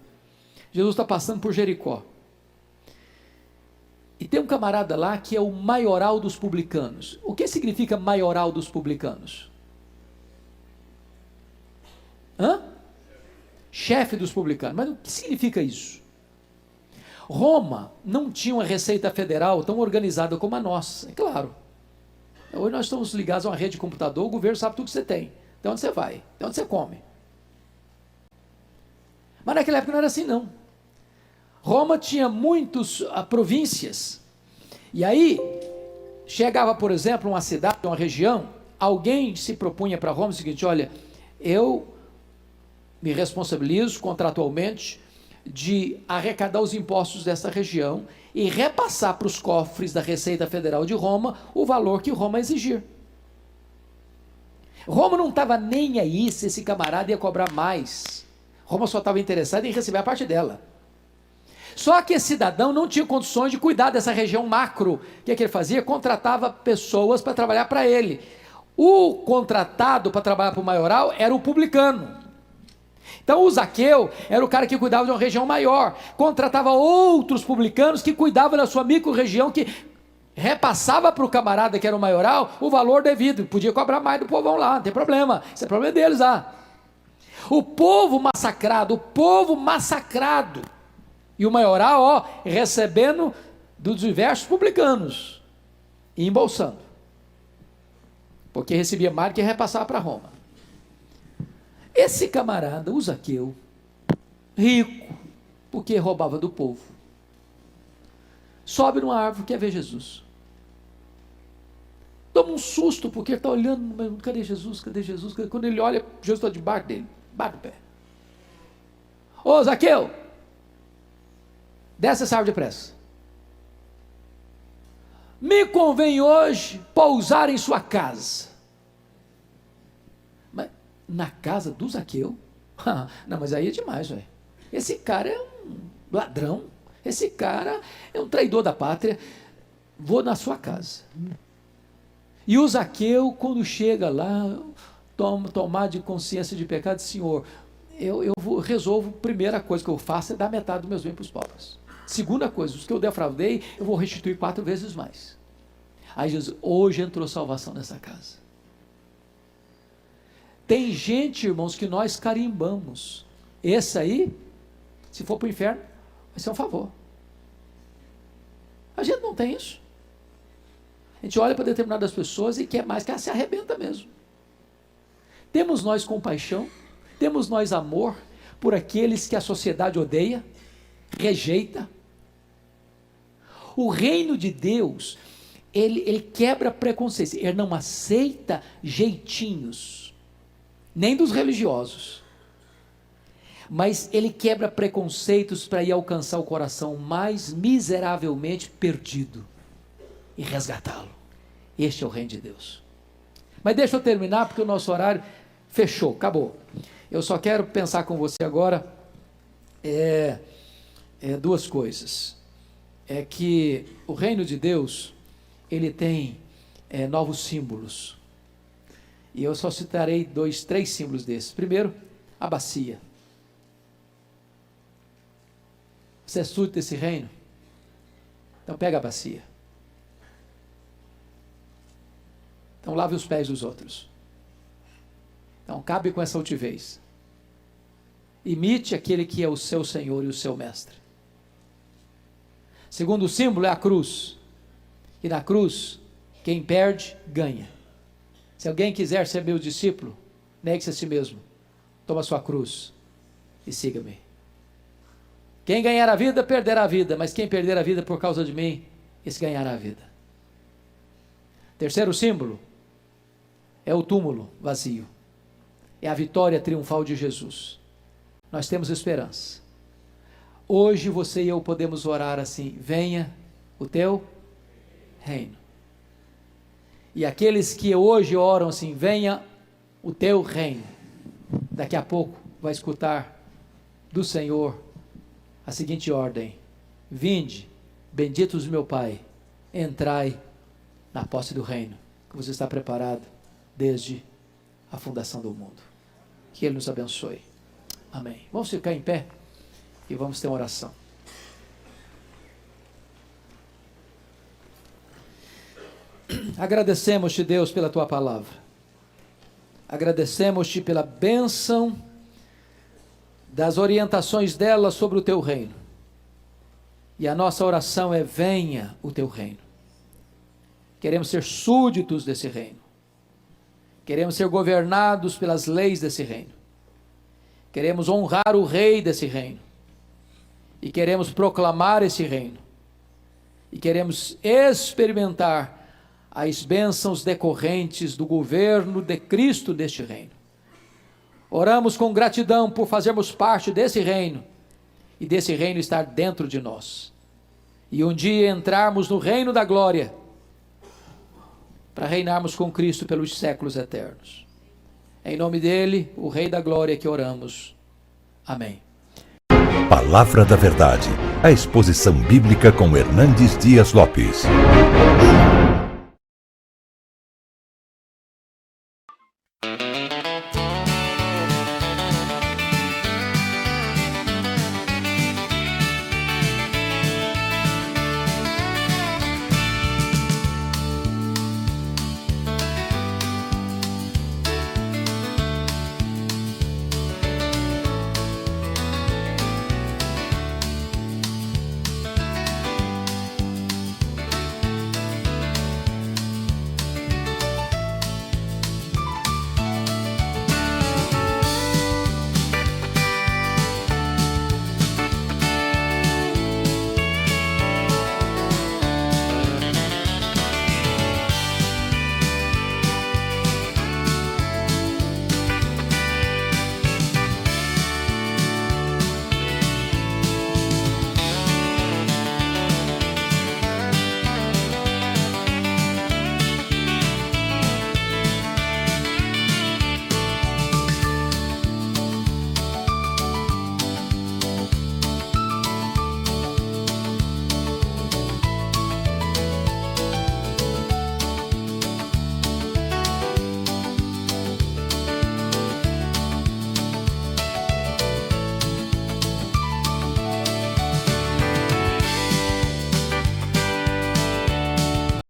Jesus está passando por Jericó. E tem um camarada lá que é o maioral dos publicanos. O que significa maioral dos publicanos? Chefe dos publicanos. Mas o que significa isso? Roma não tinha uma receita federal tão organizada como a nossa, é claro. Hoje nós estamos ligados a uma rede de computador, o governo sabe tudo que você tem, de onde você vai, de onde você come. Mas naquela época não era assim, não. Roma tinha muitas províncias, e aí chegava, por exemplo, uma cidade, uma região, alguém se propunha para Roma o seguinte: olha, eu me responsabilizo contratualmente de arrecadar os impostos dessa região e repassar para os cofres da Receita Federal de Roma o valor que Roma exigir. Roma não estava nem aí se esse camarada ia cobrar mais. Roma só estava interessada em receber a parte dela. Só que esse cidadão não tinha condições de cuidar dessa região macro. O que ele fazia? Contratava pessoas para trabalhar para ele. O contratado para trabalhar para o maioral era o publicano. Então o Zaqueu era o cara que cuidava de uma região maior, contratava outros publicanos que cuidavam da sua micro-região, que repassava para o camarada que era o maioral o valor devido, podia cobrar mais do povão lá, não tem problema, isso é problema deles lá. O povo massacrado, e o maioral recebendo dos diversos publicanos e embolsando, porque recebia mais do que repassava para Roma. Esse camarada, o Zaqueu, rico, porque roubava do povo, sobe numa árvore, quer ver Jesus. Toma um susto, porque está olhando, mas cadê Jesus? Cadê Jesus? Quando ele olha, Jesus está debaixo dele, bate o pé. Ô Zaqueu, desce essa árvore depressa. Me convém hoje pousar em sua casa. Mas na casa do Zaqueu? Não, mas aí é demais, velho. Esse cara é um ladrão. Esse cara é um traidor da pátria. Vou na sua casa. E o Zaqueu, quando chega lá, tomar de consciência de pecado, Senhor, eu resolvo, primeira coisa que eu faço é dar metade dos meus bens para os pobres. Segunda coisa, os que eu defraudei, eu vou restituir 4 vezes mais. Aí Jesus, hoje entrou salvação nessa casa. Tem gente, irmãos, que nós carimbamos. Esse aí, se for para o inferno, vai ser um favor. A gente não tem isso. A gente olha para determinadas pessoas e quer mais que ela se arrebenta mesmo. Temos nós compaixão, temos nós amor por aqueles que a sociedade odeia, rejeita. O reino de Deus, ele quebra preconceitos, ele não aceita jeitinhos, nem dos religiosos, mas ele quebra preconceitos para ir alcançar o coração mais miseravelmente perdido e resgatá-lo. Este é o reino de Deus. Mas deixa eu terminar, porque o nosso horário fechou, acabou. Eu só quero pensar com você agora duas coisas. É que o reino de Deus, ele tem novos símbolos. E eu só citarei 3 símbolos desses. Primeiro, a bacia. Você é súdito desse reino? Então pega a bacia. Então lave os pés dos outros. Então cabe com essa altivez. Imite aquele que é o seu Senhor e o seu Mestre. Segundo símbolo é a cruz. E na cruz, quem perde, ganha. Se alguém quiser ser meu discípulo, negue-se a si mesmo. Toma sua cruz e siga-me. Quem ganhar a vida, perderá a vida. Mas quem perder a vida por causa de mim, esse ganhará a vida. Terceiro símbolo é o túmulo vazio. É a vitória triunfal de Jesus. Nós temos esperança. Hoje você e eu podemos orar assim: venha o teu reino. E aqueles que hoje oram assim: venha o teu reino, daqui a pouco vai escutar do Senhor a seguinte ordem: vinde, benditos do meu Pai, entrai na posse do reino que você está preparado desde a fundação do mundo. Que Ele nos abençoe. Amém. Vamos ficar em pé e vamos ter uma oração. Agradecemos-te, Deus, pela tua palavra. Agradecemos-te pela bênção das orientações dela sobre o teu reino. E a nossa oração é: venha o teu reino. Queremos ser súditos desse reino. Queremos ser governados pelas leis desse reino. Queremos honrar o rei desse reino. E queremos proclamar esse reino. E queremos experimentar as bênçãos decorrentes do governo de Cristo neste reino. Oramos com gratidão por fazermos parte desse reino e desse reino estar dentro de nós. E um dia entrarmos no reino da glória para reinarmos com Cristo pelos séculos eternos. Em nome dele, o Rei da Glória, que oramos. Amém. Palavra da Verdade, a exposição bíblica com Hernandes Dias Lopes.